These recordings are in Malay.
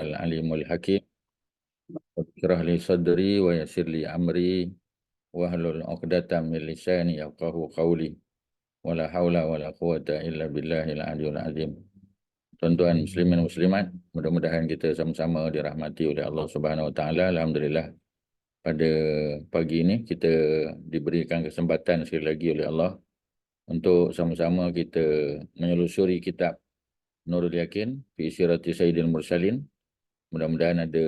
Al-Alimul Hakim. Ikrah li sadri wa yassir li amri wahlul 'uqdatam min lisani yafqahu qawli. Wala haula wala quwata illa billahil aliyyil azim. Tuan-tuan muslimin muslimat, mudah-mudahan kita sama-sama dirahmati oleh Allah Subhanahu wa taala. Alhamdulillah, pada pagi ini kita diberikan kesempatan sekali lagi oleh Allah untuk sama-sama kita menyelusuri kitab Nurul Yakin fi Sirati Sayyidil Mursalin. Mudah-mudahan ada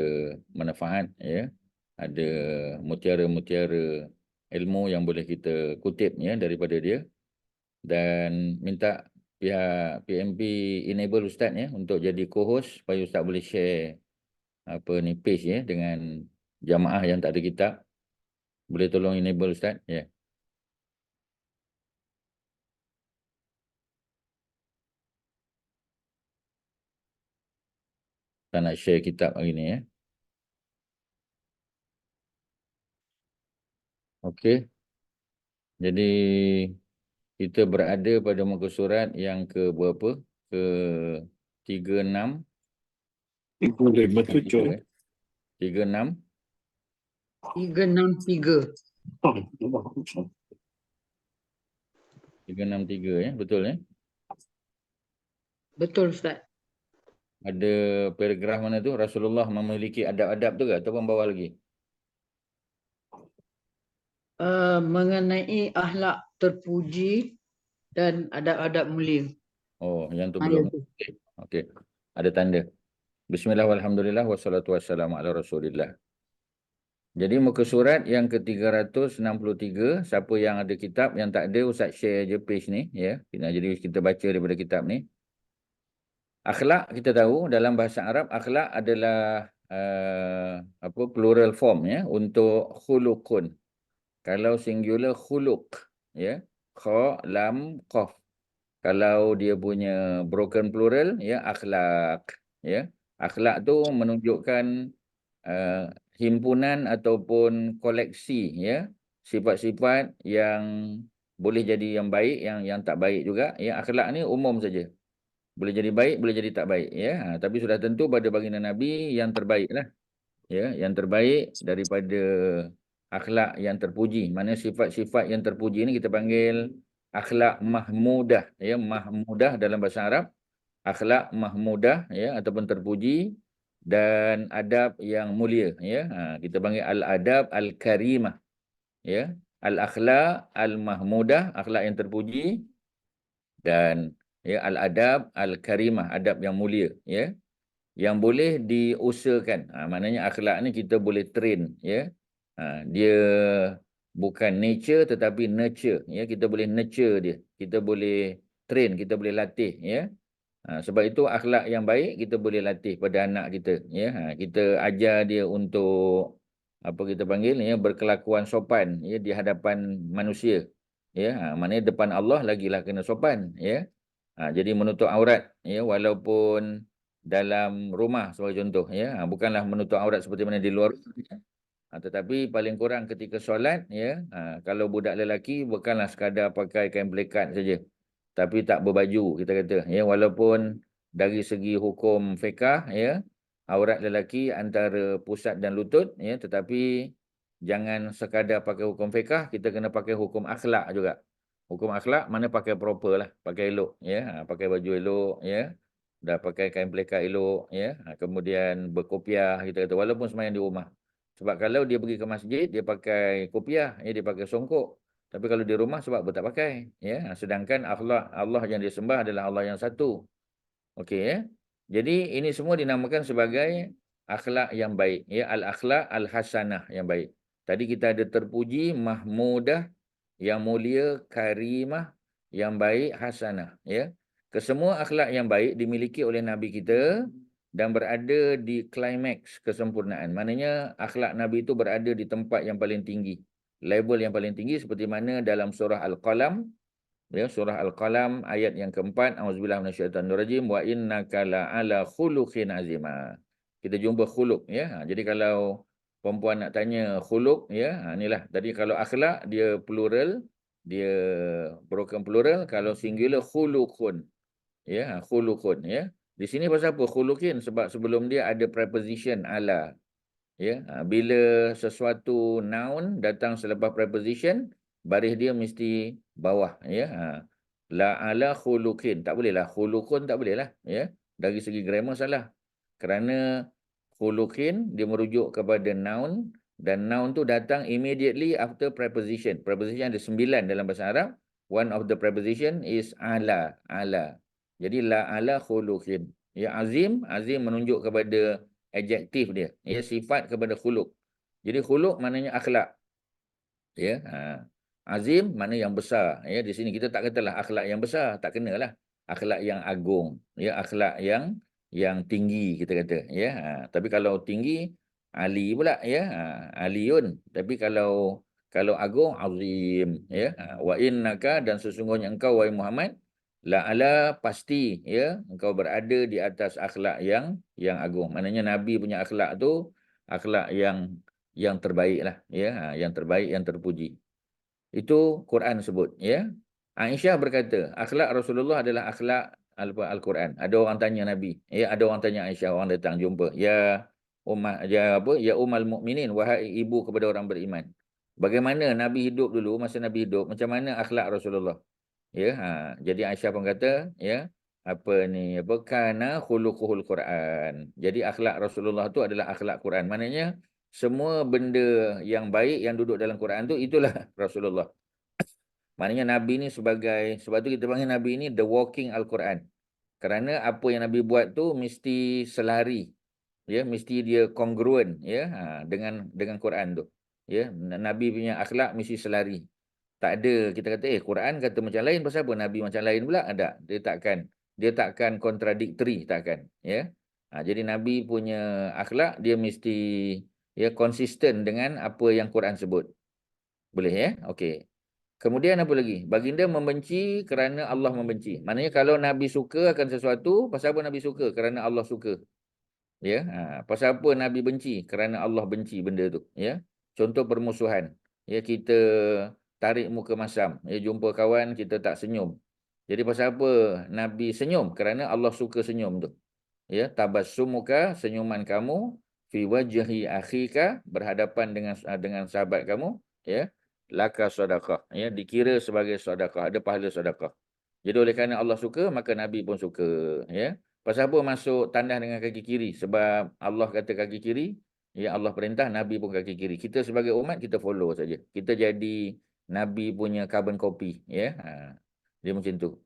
manfaat, ya, ada mutiara-mutiara ilmu yang boleh kita kutip, ya, daripada dia, dan minta pihak PMP enable Ustaz, ya, untuk jadi co-host supaya Ustaz boleh share apa ni page, ya, dengan jamaah yang tak ada kitab. Boleh tolong enable Ustaz, ya. Kita nak share kitab hari ni, ya. Okey. Jadi kita berada pada muka surat yang ke berapa? Ke 36. 37. 36. 363. 363, ya, betul, ya. Betul Ustaz. Ada paragraf mana tu? Rasulullah memiliki adab-adab tu ke ataupun bawah lagi? Mengenai akhlak terpuji dan adab-adab mulia. Oh, yang tu Ya, belum. tu. Okey. Ada tanda. Bismillah walhamdulillah wassalatu wassalamu ala Rasulillah. Jadi muka surat yang ke-363, siapa yang ada kitab, yang tak ada Ustaz share je page ni, ya. Jadi kita baca daripada kitab ni. Akhlak, kita tahu dalam bahasa Arab akhlak adalah plural form, ya, untuk khuluqun. Kalau singular khuluq, ya, kha lam qaf. Kalau dia punya broken plural, ya, akhlak, ya. Akhlak tu menunjukkan himpunan ataupun koleksi, ya, sifat-sifat yang boleh jadi yang baik, yang tak baik juga, ya. Akhlak ni umum saja. Boleh jadi baik, boleh jadi tak baik, ya. Tapi sudah tentu pada baginda Nabi yang terbaik lah, ya, yang terbaik daripada akhlak yang terpuji. Mana sifat-sifat yang terpuji ni kita panggil akhlak mahmudah, ya. Mahmudah dalam bahasa Arab, akhlak mahmudah, ya, ataupun terpuji, dan adab yang mulia, ya. Kita panggil al-adab al-karimah, ya. Al-akhlak al-mahmudah, akhlak yang terpuji, dan, ya, al-adab al-karimah, adab yang mulia, ya, yang boleh diusahakan. Maknanya akhlak ni kita boleh train, ya. Dia bukan nature tetapi nurture, ya. Kita boleh nurture dia, kita boleh train, kita boleh latih, ya. Sebab itu akhlak yang baik kita boleh latih pada anak kita, ya. Kita ajar dia untuk apa kita panggil, ya, berkelakuan sopan, ya, di hadapan manusia, ya. Maknanya depan Allah lagilah kena sopan, ya. Jadi menutup aurat, ya, walaupun dalam rumah sebagai contoh, ya. Bukanlah menutup aurat seperti mana di luar, ya. Tetapi paling kurang ketika solat, ya, kalau budak lelaki bukanlah sekadar pakai kain pelikat saja, tapi tak berbaju, kita kata, ya. Walaupun dari segi hukum fiqah, ya, aurat lelaki antara pusat dan lutut, ya, tetapi jangan sekadar pakai hukum fiqah, kita kena pakai hukum akhlak juga. Hukum akhlak mana pakai proper lah, pakai elok, ya. Pakai baju elok, ya. Dah pakai kain pelikat elok, ya. Kemudian berkopiah, kita kata, walaupun sembahyang di rumah. Sebab kalau dia pergi ke masjid, dia pakai kopiah, ya, dia pakai songkok. Tapi kalau di rumah sebab tak pakai, ya. Sedangkan Allah yang dia sembah adalah Allah yang satu. Okey, ya. Jadi ini semua dinamakan sebagai akhlak yang baik, ya, al-akhlak al-hasanah yang baik. Tadi kita ada terpuji, mahmudah, yang mulia, karimah, yang baik, hasanah, ya. Kesemua akhlak yang baik dimiliki oleh Nabi kita dan berada di klimaks kesempurnaan. Maknanya akhlak Nabi itu berada di tempat yang paling tinggi, level yang paling tinggi, seperti mana dalam surah Al-Qalam, ya, surah Al-Qalam ayat yang keempat, auzubillahi minasyaitonirrajim, wa innaka la'ala khuluqin azima. Kita jumpa khuluq, ya. Jadi kalau perempuan nak tanya khuluq, ya, inilah. Tadi kalau akhlak dia plural, dia broken plural. Kalau singular khuluqun, ya, khuluqun, ya. Di sini pasal apa? Khuluqin, sebab sebelum dia ada preposition ala. Ya, bila sesuatu noun datang selepas preposition, baris dia mesti bawah, ya. La ala khuluqin, tak boleh lah. Khuluqun tak boleh lah, ya. Dari segi grammar salah. Kerana khuluqin dia merujuk kepada noun, dan noun tu datang immediately after preposition. Preposition ada 9 dalam bahasa Arab. One of the preposition is ala, ala. Jadi la ala khuluqin. Ya, azim, azim menunjuk kepada adjektif dia, ya, sifat kepada khuluq. Jadi khuluq maknanya akhlak, ya. Azim mana yang besar, ya. Di sini kita tak katalah akhlak yang besar, tak kenalah. Akhlak yang agung, ya, akhlak yang tinggi kita kata, ya. Tapi kalau tinggi ali pula, ya. Aliun. Tapi kalau agung azim, ya. Wa innaka, dan sesungguhnya engkau wahai Muhammad, la ala, pasti, ya, engkau berada di atas akhlak yang agung. Maknanya Nabi punya akhlak tu akhlak yang terbaik lah, ya, yang terbaik, yang terpuji. Itu Quran sebut, ya. Aisyah berkata, akhlak Rasulullah adalah akhlak Al-Quran. Ada orang tanya Nabi, ya, ada orang tanya Aisyah, orang datang jumpa, ya Ummal Mukminin, wahai ibu kepada orang beriman. Bagaimana Nabi hidup dulu, masa Nabi hidup, macam mana akhlak Rasulullah? Ya, jadi Aisyah pun kata, ya, kana khuluquhul Quran. Jadi akhlak Rasulullah tu adalah akhlak Quran. Maknanya semua benda yang baik yang duduk dalam Quran tu itulah Rasulullah. Maknanya Nabi ni sebab tu kita panggil Nabi ni the walking Al-Quran. Kerana apa yang Nabi buat tu mesti selari, ya, mesti dia kongruen, ya, dengan Quran tu. Ya, Nabi punya akhlak mesti selari. Tak ada kita kata Quran kata macam lain, pasal apa Nabi macam lain pula? Ada. Dia takkan kontradiktori, takkan, ya. Jadi Nabi punya akhlak dia mesti, ya, konsisten dengan apa yang Quran sebut. Boleh, ya? Okey. Kemudian apa lagi? Baginda membenci kerana Allah membenci. Maknanya kalau Nabi suka akan sesuatu, pasal apa Nabi suka? Kerana Allah suka. Ya, pasal apa Nabi benci? Kerana Allah benci benda tu, ya. Contoh permusuhan. Ya, kita tarik muka masam, ya, jumpa kawan kita tak senyum. Jadi pasal apa Nabi senyum? Kerana Allah suka senyum tu. Ya, tabassumuka, senyuman kamu, fi wajhi akhika, berhadapan dengan sahabat kamu, ya, laka sedekah, ya, dikira sebagai sedekah, ada pahala sedekah. Jadi oleh kerana Allah suka, maka Nabi pun suka, ya. Pasal apa masuk tandas dengan kaki kiri? Sebab Allah kata kaki kiri, ya, Allah perintah, Nabi pun kaki kiri. Kita sebagai umat kita follow saja. Kita jadi Nabi punya carbon copy, ya. Dia macam tu.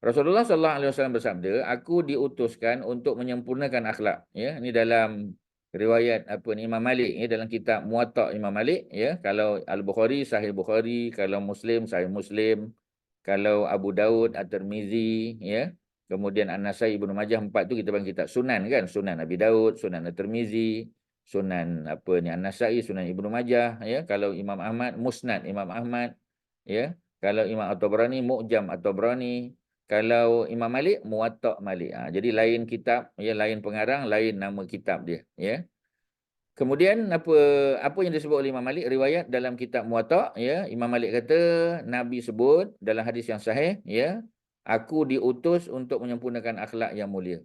Rasulullah SAW bersabda, aku diutuskan untuk menyempurnakan akhlak. Ya, ini dalam riwayat Imam Malik, ya, dalam kitab Muwatta' Imam Malik, ya. Kalau Al-Bukhari, Sahih Bukhari, kalau Muslim, Sahih Muslim, kalau Abu Daud, At-Tirmizi, ya. Kemudian An-Nasai, Ibnu Majah, 4 tu kita panggil kitab Sunan, kan? Sunan Abi Daud, Sunan At-Tirmizi, Sunan An-Nasai, Sunan Ibnu Majah, ya. Kalau Imam Ahmad, Musnad Imam Ahmad, ya. Kalau Imam At-Tabrani, Mu'jam At-Tabrani. Kalau Imam Malik, Muwatta' Malik. Jadi lain kitab, ya, lain pengarang, lain nama kitab dia, ya. Kemudian apa yang disebut oleh Imam Malik, riwayat dalam kitab Muwatta', ya, Imam Malik kata Nabi sebut dalam hadis yang sahih, ya, aku diutus untuk menyempurnakan akhlak yang mulia.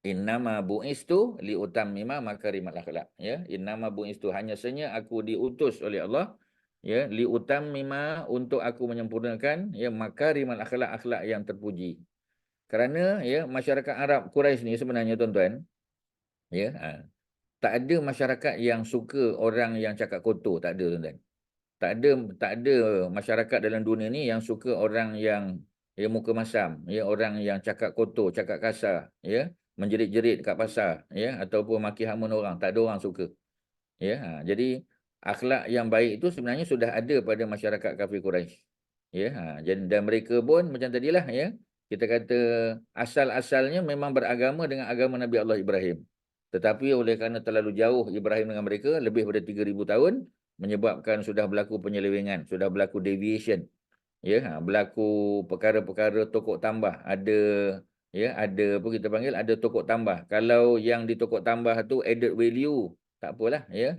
Innama bu'istu liutammima makarimal akhlak, ya. Innama bu'istu, hanya saja aku diutus oleh Allah, ya, liutammima, untuk aku menyempurnakan, ya, makarimal akhlak, akhlak yang terpuji. Kerana, ya, masyarakat Arab Quraisy ni sebenarnya tuan-tuan, ya, tak ada masyarakat yang suka orang yang cakap kotor, tak ada tuan-tuan. Tak ada masyarakat dalam dunia ni yang suka orang yang, ya, muka masam, ya, orang yang cakap kotor, cakap kasar, ya, menjerit-jerit kat pasar, ya, ataupun maki hamun orang, tak ada orang suka. Ya, jadi akhlak yang baik itu sebenarnya sudah ada pada masyarakat kafir Quraisy. Ya, dan mereka pun macam tadilah, ya. Kita kata asal-asalnya memang beragama dengan agama Nabi Allah Ibrahim. Tetapi oleh kerana terlalu jauh Ibrahim dengan mereka, lebih daripada 3,000 tahun, menyebabkan sudah berlaku penyelewengan, sudah berlaku deviation. Ya, berlaku perkara-perkara tokok tambah. Ada apa kita panggil, ada tokok tambah. Kalau yang di tokok tambah tu added value, tak apalah, ya.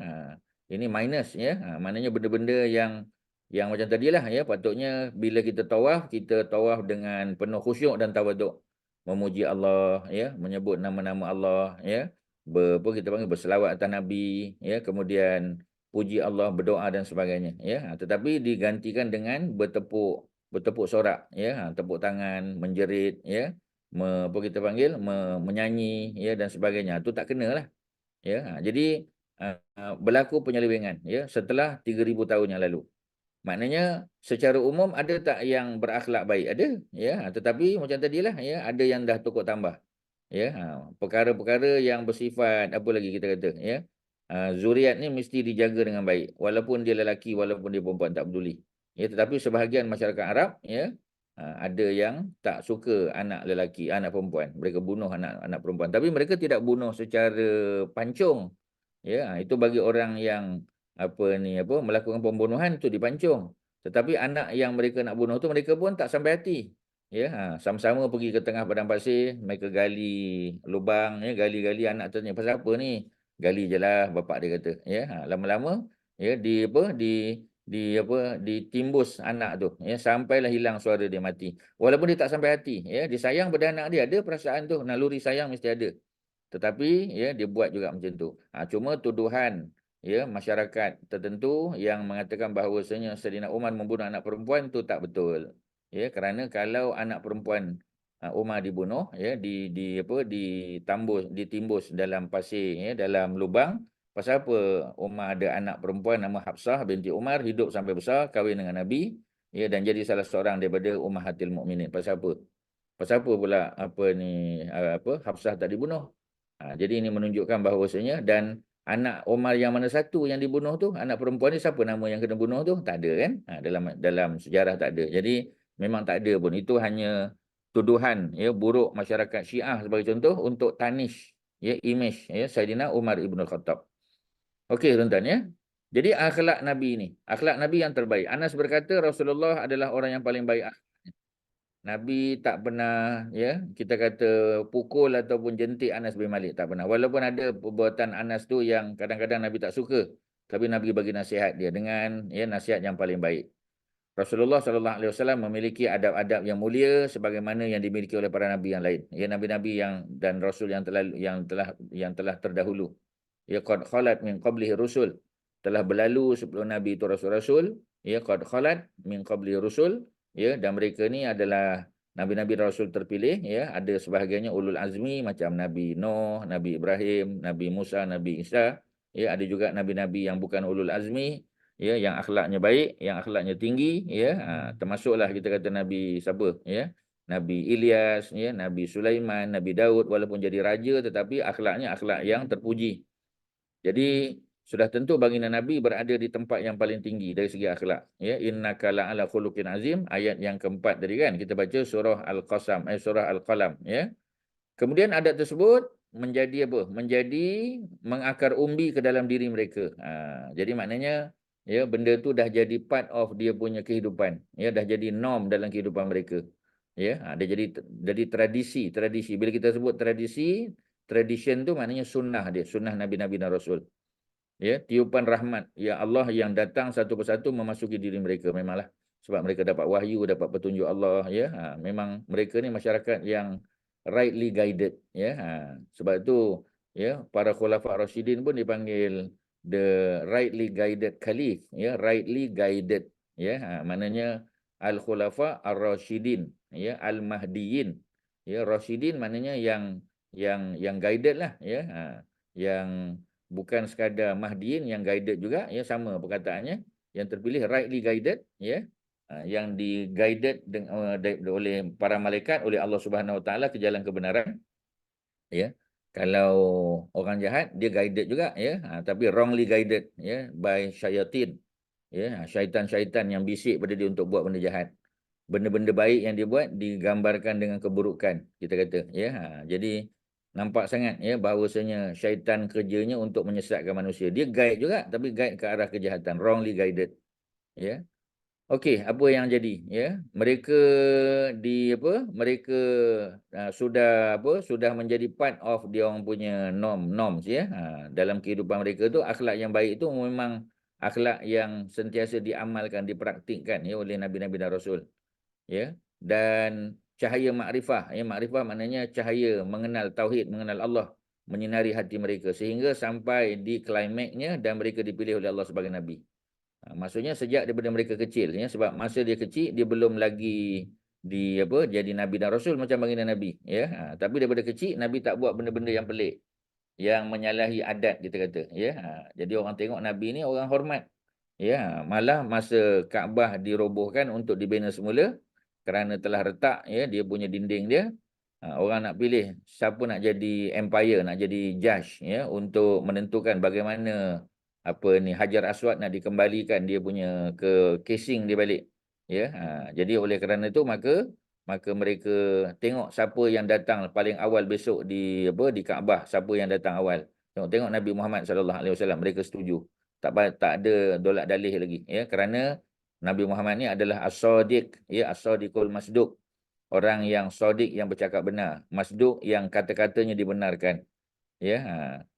Ini minus, ya. Maknanya benda-benda yang macam tadilah, ya, patutnya bila kita tawaf dengan penuh khusyuk dan tawaduk. memuji Allah, ya, menyebut nama-nama Allah, ya, apa kita panggil berselawat atas Nabi, ya, kemudian puji Allah, berdoa dan sebagainya, ya. Tetapi digantikan dengan bertepuk sorak, ya, tepuk tangan, menjerit, ya, apa kita panggil menyanyi, ya, dan sebagainya. Itu tak kena lah, ya. Jadi berlaku penyelewengan, ya, setelah 3,000 tahun yang lalu. Maknanya secara umum ada tak yang berakhlak baik? Ada, ya. Tetapi macam tadilah, ya, ada yang dah tukar tambah. Ya, perkara-perkara yang bersifat apa lagi kita kata, ya. Zuriat ni mesti dijaga dengan baik, walaupun dia lelaki, walaupun dia perempuan, tak peduli. Ya, tetapi sebahagian masyarakat Arab, ya, ada yang tak suka anak lelaki, anak perempuan. Mereka bunuh anak perempuan. Tapi mereka tidak bunuh secara pancung. Ya, itu bagi orang yang melakukan pembunuhan itu dipancung. Tetapi anak yang mereka nak bunuh tu mereka pun tak sampai hati. Ya, sama-sama pergi ke tengah padang pasir, mereka gali lubang, ya, gali-gali. Anak tanya, pasal apa ni? Gali je lah, bapak dia kata. Ya, lama-lama, ya, ditimbus anak tu, ya, sampailah hilang suara dia, mati. Walaupun dia tak sampai hati, ya, dia sayang pada anak dia, ada perasaan tu, naluri sayang mesti ada. Tetapi, ya, dia buat juga macam tu. Cuma tuduhan, ya, masyarakat tertentu yang mengatakan bahawasanya Saidina Umar membunuh anak perempuan tu tak betul. Ya, kerana kalau anak perempuan Umar dibunuh, ya, ditimbus dalam pasir, ya, dalam lubang. Pasal apa Umar ada anak perempuan nama Hafsah binti Umar, hidup sampai besar, kahwin dengan Nabi, ya, dan jadi salah seorang daripada Ummahatil Mukminin. Pasal apa? Pasal apa pula Hafsah tak dibunuh? Jadi ini menunjukkan bahawasanya, dan anak Umar yang mana satu yang dibunuh tu, anak perempuan ni siapa nama yang kena bunuh tu? Tak ada kan? Dalam sejarah tak ada. Jadi memang tak ada pun. Itu hanya tuduhan, ya, buruk masyarakat Syiah sebagai contoh untuk tarnish, ya, image, ya, Saidina Umar Ibn Khattab. Okey tuan-tuan, ya. Jadi akhlak Nabi ni, akhlak Nabi yang terbaik. Anas berkata Rasulullah adalah orang yang paling baik. Nabi tak pernah, ya, kita kata pukul ataupun jentik Anas bin Malik, tak pernah. Walaupun ada perbuatan Anas tu yang kadang-kadang Nabi tak suka, tapi Nabi bagi nasihat dia dengan, ya, nasihat yang paling baik. Rasulullah SAW memiliki adab-adab yang mulia sebagaimana yang dimiliki oleh para nabi yang lain. Ya, nabi-nabi dan rasul yang telah terdahulu. Ya, qad khalat min qablihi rusul. Telah berlalu sebelum nabi itu rasul-rasul. Ya, qad khalat min qablihi rusul. Ya, dan mereka ni adalah nabi-nabi rasul terpilih, ya. Ada sebahagiannya ulul azmi macam Nabi Nuh, Nabi Ibrahim, Nabi Musa, Nabi Isa. Ya, ada juga nabi-nabi yang bukan ulul azmi, ya, yang akhlaknya baik, yang akhlaknya tinggi, ya. Termasuklah kita kata Nabi siapa, ya, Nabi Ilyas, ya, Nabi Sulaiman, Nabi Daud, walaupun jadi raja tetapi akhlaknya akhlak yang terpuji. Jadi sudah tentu baginda Nabi berada di tempat yang paling tinggi dari segi akhlak, ya. Innaka la'ala khuluqin azim, ayat yang keempat tadi kan kita baca surah Al-Qasam, surah Al-Qalam, ya. Kemudian adat tersebut menjadi apa? Menjadi mengakar umbi ke dalam diri mereka. Jadi maknanya, ya, benda tu dah jadi part of dia punya kehidupan. Ya, dah jadi norm dalam kehidupan mereka. Ya, dah jadi tradisi. Bila kita sebut tradisi, tradition tu maknanya sunnah dia, sunnah Nabi-Nabi dan Rasul. Ya, tiupan rahmat, ya, Allah yang datang satu persatu memasuki diri mereka, memanglah sebab mereka dapat wahyu, dapat petunjuk Allah, ya. Memang mereka ni masyarakat yang rightly guided, ya. Sebab itu, ya, para khulafa Rasyidin pun dipanggil the rightly guided caliph, ya, rightly guided, ya. Maknanya al khulafa ar-rasyidin, ya, al mahdiyin, ya. Rasyidin maknanya yang guided lah, ya. Yang bukan sekadar mahdiin, yang guided juga, ya, sama perkataannya, yang terpilih rightly guided, ya, yang di-guided oleh para malaikat, oleh Allah Subhanahu Wa Taala ke jalan kebenaran, ya. Kalau orang jahat dia guided juga, ya, tapi wrongly guided, ya, by syaitan, ya, syaitan-syaitan yang bisik pada dia untuk buat benda jahat. Benda-benda baik yang dia buat digambarkan dengan keburukan, kita kata, ya. Jadi nampak sangat, ya, bahawasanya syaitan kerjanya untuk menyesatkan manusia. Dia guide juga tapi guide ke arah kejahatan, wrongly guided, ya. Okey, apa yang jadi, ya? Mereka sudah menjadi part of dia orang punya norms, ya. Dalam kehidupan mereka tu akhlak yang baik itu memang akhlak yang sentiasa diamalkan, dipraktikkan, ya, oleh nabi-nabi dan rasul, ya. Dan cahaya makrifah. Ya, makrifah maknanya cahaya, mengenal tauhid, mengenal Allah, menyinari hati mereka sehingga sampai di klimaknya dan mereka dipilih oleh Allah sebagai nabi. Maksudnya sejak daripada mereka kecil, ya, sebab masa dia kecil dia belum lagi jadi nabi dan rasul macam baginda nabi, ya. Tapi daripada kecil nabi tak buat benda-benda yang pelik, yang menyalahi adat kita kata, ya. Jadi orang tengok nabi ni orang hormat. Ya, malah masa Kaabah dirobohkan untuk dibina semula kerana telah retak, ya, dia punya dinding dia. Orang nak pilih siapa nak jadi empire, nak jadi judge, ya, untuk menentukan bagaimana Hajar Aswad nak dikembalikan dia punya ke casing dia balik. Ya, jadi oleh kerana itu maka mereka tengok siapa yang datang paling awal besok di Kaabah, siapa yang datang awal. Tengok Nabi Muhammad SAW, mereka setuju. Tak ada dolak dalih lagi, ya, kerana Nabi Muhammad ni adalah as-sadiq, ya, as-sadiqul masduq. Orang yang sadiq, yang bercakap benar, masduq yang kata-katanya dibenarkan, ya.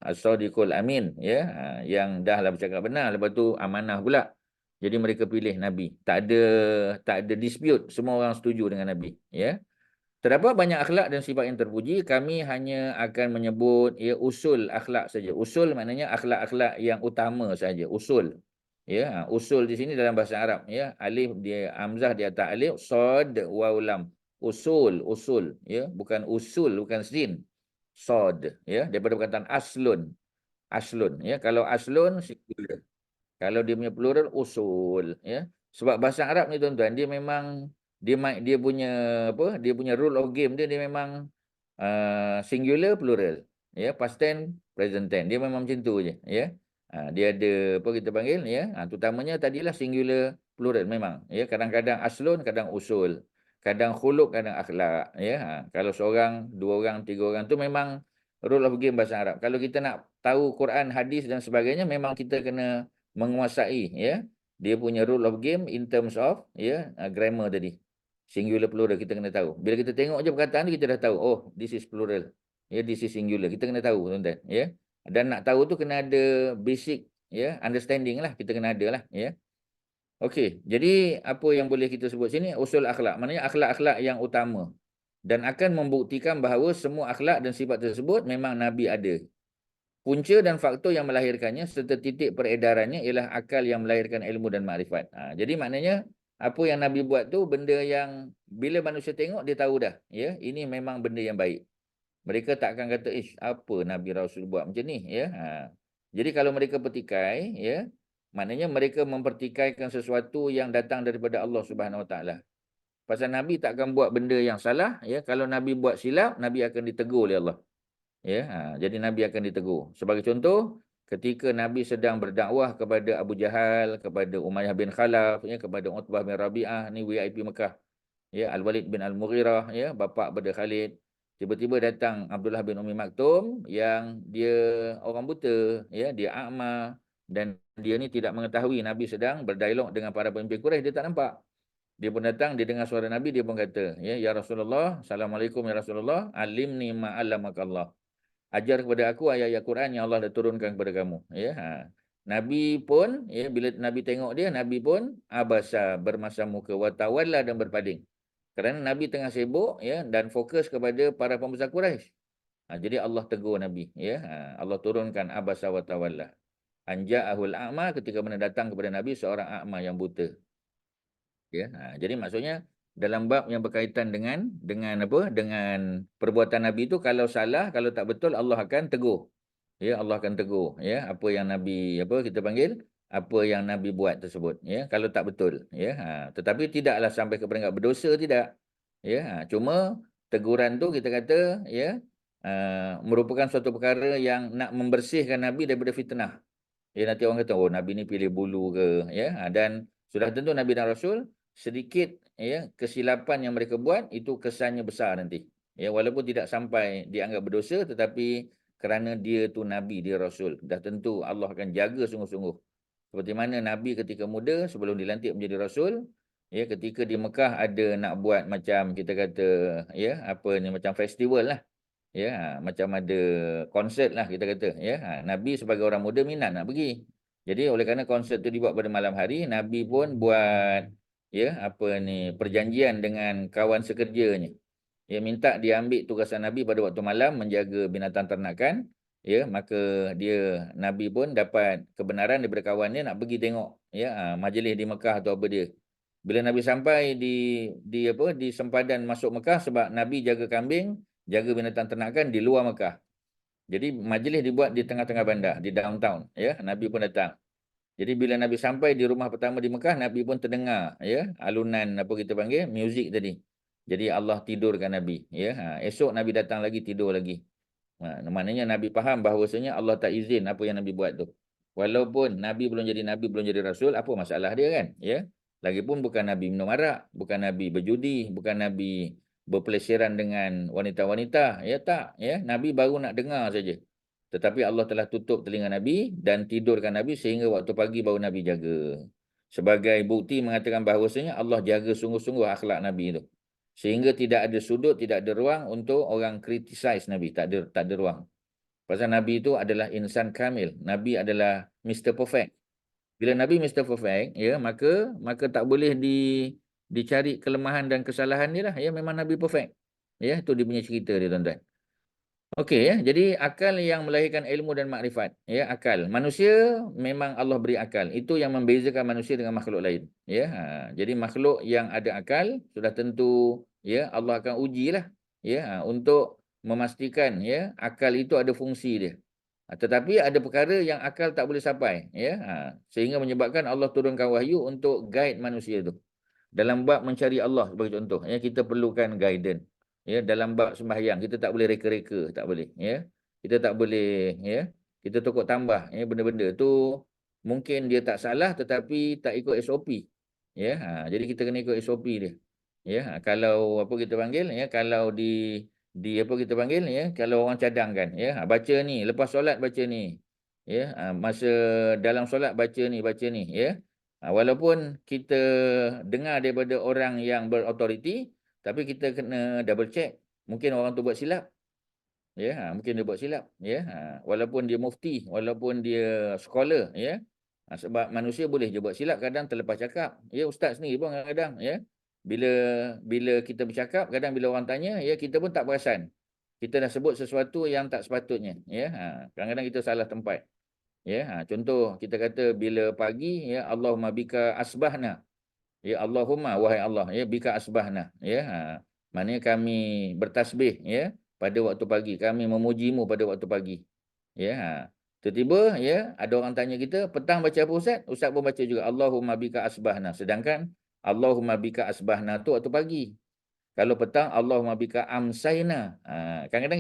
As-sadiqul amin, ya, yang dahlah bercakap benar, lepas tu amanah pula. Jadi mereka pilih nabi, tak ada dispute, semua orang setuju dengan nabi, ya. Terdapat banyak akhlak dan sifat yang terpuji. Kami hanya akan menyebut, ya, usul akhlak saja. Usul maknanya akhlak-akhlak yang utama saja. Usul. Ya, usul di sini dalam bahasa Arab, ya. Alif dia hamzah di atas alif, sad waw lam. Usul. Ya, bukan usul, bukan sin. Sad, ya, daripada perkataan aslun. Aslun, ya. Kalau aslun singular. Kalau dia punya plural, usul, ya. Sebab bahasa Arab ni tuan-tuan, dia memang dia punya dia punya rule of game dia memang singular plural, ya, past tense, present tense. Dia memang macam tu je, ya. Dia ada apa kita panggil, ya. Terutamanya tadilah singular plural memang, ya. Kadang-kadang aslun, kadang usul. Kadang khuluq, kadang akhlak, ya. Kalau seorang, dua orang, tiga orang tu memang rule of game bahasa Arab. Kalau kita nak tahu Quran, hadis dan sebagainya, memang kita kena menguasai, ya, dia punya rule of game in terms of, ya, grammar tadi. Singular plural kita kena tahu. Bila kita tengok je perkataan ni kita dah tahu, oh, this is plural. Ya, this is singular. Kita kena tahu, tuan-tuan, ya. Dan nak tahu tu kena ada basic, ya, understanding lah, kita kena ada lah, ya. Okey, jadi apa yang boleh kita sebut sini usul akhlak. Maknanya akhlak-akhlak yang utama dan akan membuktikan bahawa semua akhlak dan sifat tersebut memang Nabi ada. Punca dan faktor yang melahirkannya serta titik peredarannya ialah akal yang melahirkan ilmu dan makrifat. Jadi maknanya apa yang Nabi buat tu benda yang bila manusia tengok dia tahu dah, ya, ini memang benda yang baik. Mereka tak akan kata, apa Nabi Rasul buat macam ni, ya. Jadi kalau mereka petikai, ya, maknanya mereka mempertikaikan sesuatu yang datang daripada Allah Subhanahu Wa Taala. Pasal Nabi tak akan buat benda yang salah, ya. Kalau Nabi buat silap, Nabi akan ditegur oleh Allah. Ya, jadi Nabi akan ditegur. Sebagai contoh, ketika Nabi sedang berdakwah kepada Abu Jahal, kepada Umayyah bin Khalaf, ya, kepada Utbah bin Rabi'ah, ni VIP Mekah. Ya, Al-Walid bin Al-Mughirah, ya, bapa pada Khalid. Tiba-tiba datang Abdullah bin Umi Maktum yang dia orang buta, ya, dia a'ma dan dia ni tidak mengetahui Nabi sedang berdialog dengan para pemimpin Quraisy, dia tak nampak. Dia pun datang, dia dengar suara Nabi, dia pun kata, ya Rasulullah, Assalamualaikum ya Rasulullah, alimni ma'allamakallah. Ajar kepada aku ayat-ayat Quran yang Allah dah turunkan kepada kamu, ya. Nabi pun, ya, bila Nabi tengok dia, Nabi pun abasa, bermasam muka, watawalla, dan berpaling. Kerana Nabi tengah sibuk, ya, dan fokus kepada para pembesar Quraisy. Jadi Allah tegur Nabi, ya. Allah turunkan abasa watawalla. Anja'ahul a'ma, ketika mana datang kepada Nabi seorang a'ma yang buta. Ya, jadi maksudnya dalam bab yang berkaitan dengan perbuatan Nabi itu, kalau salah, kalau tak betul, Allah akan tegur. Ya, Allah akan tegur, ya, apa yang Nabi kita panggil apa yang Nabi buat tersebut, ya, kalau tak betul, ya. Tetapi tidaklah sampai ke peringkat berdosa, tidak. Ya, cuma teguran tu kita kata, ya, merupakan suatu perkara yang nak membersihkan Nabi daripada fitnah. Ya, nanti orang kata, oh, Nabi ni pilih bulu ke, ya. Dan sudah tentu Nabi dan Rasul sedikit, ya, kesilapan yang mereka buat itu kesannya besar nanti. Ya, walaupun tidak sampai dianggap berdosa, tetapi kerana dia tu Nabi, dia Rasul, dah tentu Allah akan jaga sungguh-sungguh. Seperti mana Nabi ketika muda sebelum dilantik menjadi Rasul, ya, ketika di Mekah ada nak buat macam kita kata, ya, macam festival lah. Ya, macam ada konsert lah kita kata, ya. Nabi sebagai orang muda minat nak pergi. Jadi oleh kerana konsert tu dibuat pada malam hari, Nabi pun buat, ya, perjanjian dengan kawan sekerjanya. ya minta dia ambil tugasan Nabi pada waktu malam menjaga binatang ternakan, ya maka Nabi pun dapat kebenaran daripada kawan dia nak pergi tengok ya majlis di Mekah atau apa dia. Bila Nabi sampai di sempadan masuk Mekah, sebab Nabi jaga kambing, jaga binatang ternakan di luar Mekah. Jadi majlis dibuat di tengah-tengah bandar, di downtown ya. Nabi pun datang. Jadi bila Nabi sampai di rumah pertama di Mekah, Nabi pun terdengar ya alunan apa kita panggil muzik tadi. Jadi Allah tidurkan Nabi ya. Esok Nabi datang lagi, tidur lagi. Maknanya Nabi faham bahawasanya Allah tak izin apa yang Nabi buat tu. Walaupun Nabi belum jadi Nabi, belum jadi Rasul, apa masalah dia kan? Ya. Lagipun bukan Nabi minum arak, bukan Nabi berjudi, bukan Nabi berpelesiran dengan wanita-wanita. Ya tak. Ya. Nabi baru nak dengar saja. Tetapi Allah telah tutup telinga Nabi dan tidurkan Nabi sehingga waktu pagi baru Nabi jaga. Sebagai bukti mengatakan bahawasanya Allah jaga sungguh-sungguh akhlak Nabi itu. Sehingga tidak ada sudut, tidak ada ruang untuk orang criticize Nabi. Tak ada ruang. Pasal Nabi itu adalah insan kamil. Nabi adalah Mr. Perfect. Bila Nabi Mr. Perfect, ya, maka tak boleh dicari kelemahan dan kesalahan dia lah. Ya, memang Nabi perfect. Ya, itu dia punya cerita dia, tuan-tuan. Okey ya, jadi akal yang melahirkan ilmu dan makrifat. Ya, akal. Manusia memang Allah beri akal. Itu yang membezakan manusia dengan makhluk lain. Ya, jadi makhluk yang ada akal sudah tentu ya Allah akan ujilah ya untuk memastikan ya akal itu ada fungsi dia. Tetapi ada perkara yang akal tak boleh sampai ya. Sehingga menyebabkan Allah turunkan wahyu untuk guide manusia itu. Dalam bab mencari Allah sebagai contoh ya, kita perlukan guidance. Ya, dalam bab sembahyang kita tak boleh reka-reka, tak boleh ya. Kita tak boleh ya. Kita tukar tambah ya benda-benda tu mungkin dia tak salah tetapi tak ikut SOP. Ya, jadi kita kena ikut SOP dia. Ya, kalau apa kita panggil ya, kalau di apa kita panggil ya, kalau orang cadangkan ya, baca ni, lepas solat baca ni. Ya, masa dalam solat baca ni ya. Walaupun kita dengar daripada orang yang berautoriti, tapi kita kena double check. Mungkin orang tu buat silap. Ya, mungkin dia buat silap. Ya, walaupun dia mufti, walaupun dia scholar. Ya, sebab manusia boleh je buat silap, kadang terlepas cakap. Ya, ustaz sendiri pun kadang-kadang. Ya, bila bila kita bercakap, kadang bila orang tanya, ya kita pun tak perasan. Kita dah sebut sesuatu yang tak sepatutnya. Ya, kadang-kadang kita salah tempat. Ya, contoh kita kata bila pagi ya Allahumma bika asbahna. Ya Allahumma wahai Allah ya bika asbahna ya. Maknanya kami bertasbih ya pada waktu pagi, kami memujimu pada waktu pagi. Ya. Tiba-tiba ya ada orang tanya kita, petang baca apa Ustaz? Ustaz pun baca juga Allahumma bika asbahna. Sedangkan Allahumma bika asbahna tu waktu pagi. Kalau petang Allahumma bika amsayna. Kadang-kadang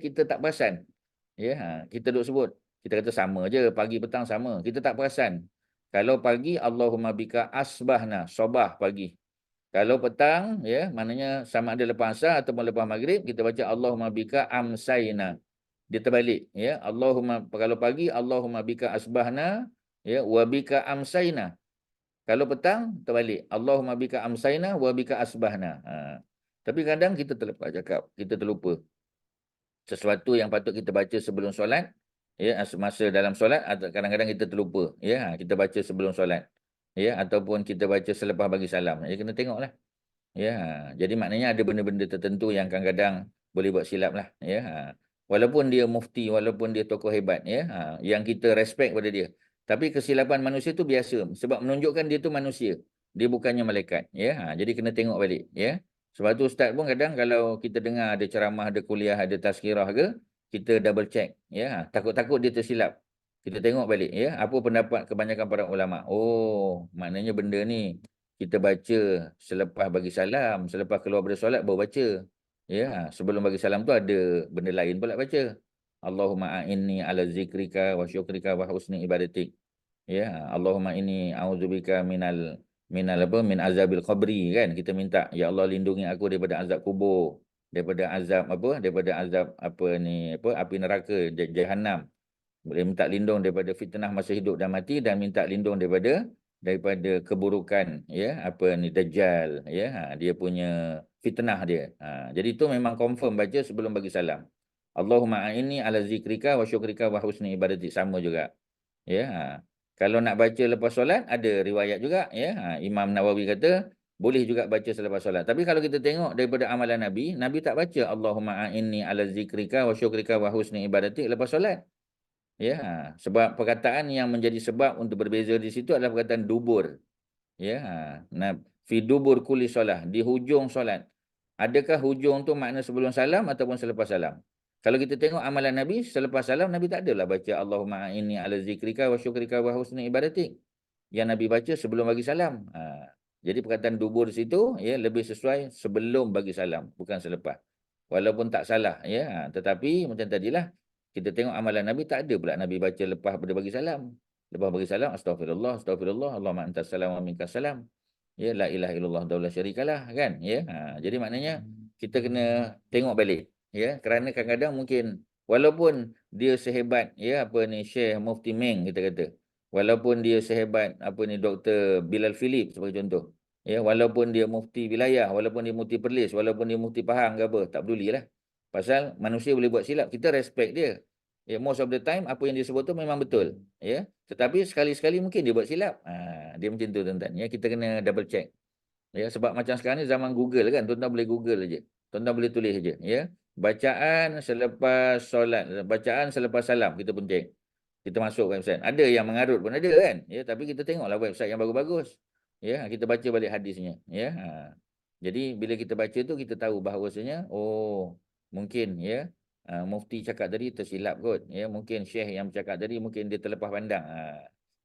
kita tak perasan. Ya, kita duk sebut. Kita kata sama je, pagi petang sama. Kita tak perasan. Kalau pagi, Allahumma bika asbahna, sobah pagi. Kalau petang, ya, maknanya sama ada lepas asar ataupun lepas maghrib, kita baca Allahumma bika amsayna. Dia terbalik. Ya, kalau pagi, Allahumma bika asbahna, ya, wa bika amsayna. Kalau petang, terbalik. Allahumma bika amsayna, wa bika asbahna. Tapi kadang kita terlepas cakap, kita terlupa. Sesuatu yang patut kita baca sebelum solat, ya, semasa dalam solat, kadang-kadang kita terlupa, ya, kita baca sebelum solat, ya, ataupun kita baca selepas bagi salam. Ya, kena tengoklah. Ya, jadi maknanya ada benda-benda tertentu yang kadang-kadang boleh buat silap lah, ya. Walaupun dia mufti, walaupun dia tokoh hebat, ya, yang kita respect pada dia. Tapi kesilapan manusia tu biasa sebab menunjukkan dia tu manusia. Dia bukannya malaikat, ya. Jadi kena tengok balik, ya. Sebab tu ustaz pun kadang kalau kita dengar ada ceramah, ada kuliah, ada tazkirah ke, kita double check, ya. Takut-takut dia tersilap. Kita tengok balik, ya. Apa pendapat kebanyakan para ulama? Oh, maknanya benda ni kita baca selepas bagi salam, selepas keluar dari solat baru baca. Ya, sebelum bagi salam tu ada benda lain pula baca. Allahumma a'inni ala zikrika wa syukrika wa husni ibadatik. Ya, Allahumma inni a'udzubika min azabil qabri kan. Kita minta ya Allah lindungi aku daripada azab kubur, daripada azab api neraka jahanam. Boleh minta lindung daripada fitnah masa hidup dan mati dan minta lindung daripada keburukan ya dajjal ya dia punya fitnah dia. Jadi itu memang confirm baca sebelum bagi salam. Allahumma a'inni ala zikrika wa syukrika wa husni ibadati, sama juga. Ya. Kalau nak baca lepas solat ada riwayat juga ya. Imam Nawawi kata boleh juga baca selepas solat. Tapi kalau kita tengok daripada amalan Nabi, Nabi tak baca Allahumma a'inni ala zikrika wa syukrika wa husni ibadatik lepas solat. Ya, sebab perkataan yang menjadi sebab untuk berbeza di situ adalah perkataan dubur. Ya, fi dubur kulli solah, di hujung solat. Adakah hujung tu makna sebelum salam ataupun selepas salam? Kalau kita tengok amalan Nabi, selepas salam Nabi tak adalah baca Allahumma a'inni ala zikrika wa syukrika wa husni ibadatik. Yang Nabi baca sebelum bagi salam. Jadi perkataan dubur di situ ya lebih sesuai sebelum bagi salam, bukan selepas. Walaupun tak salah ya, tetapi macam tadilah kita tengok amalan Nabi tak ada pula Nabi baca lepas pada bagi salam. Lepas bagi salam, astagfirullah, astagfirullah, Allahumma antas salam wa minkas salam. Ya, la ilaha illallah daulah syarikalah, kan? Ya. Jadi maknanya kita kena tengok balik. Ya, kerana kadang-kadang mungkin walaupun dia sehebat ya apa ni Syekh Mufti Meng kita kata. Walaupun dia sehebat apa ni Dr. Bilal Philip sebagai contoh. Ya, walaupun dia mufti wilayah, walaupun dia mufti Perlis, walaupun dia mufti Pahang ke apa, tak pedulilah. Pasal manusia boleh buat silap, kita respect dia. Ya, most of the time apa yang dia sebut tu memang betul, ya. Tetapi sekali-sekali mungkin dia buat silap. Dia macam tu tuan-tuan, ya. Kita kena double check. Ya, sebab macam sekarang ni zaman Google kan, tuan-tuan boleh Google aja. Tuan-tuan boleh tulis aja, ya. Bacaan selepas solat, bacaan selepas salam kita pun check. Kita masuk website. Ada yang mengarut pun ada kan, ya, tapi kita tengoklah website yang bagus-bagus. Ya, kita baca balik hadisnya, ya. Jadi bila kita baca tu kita tahu bahawasanya mungkin ya mufti cakap tadi tersilap kot, ya, mungkin syekh yang cakap tadi mungkin dia terlepas pandang.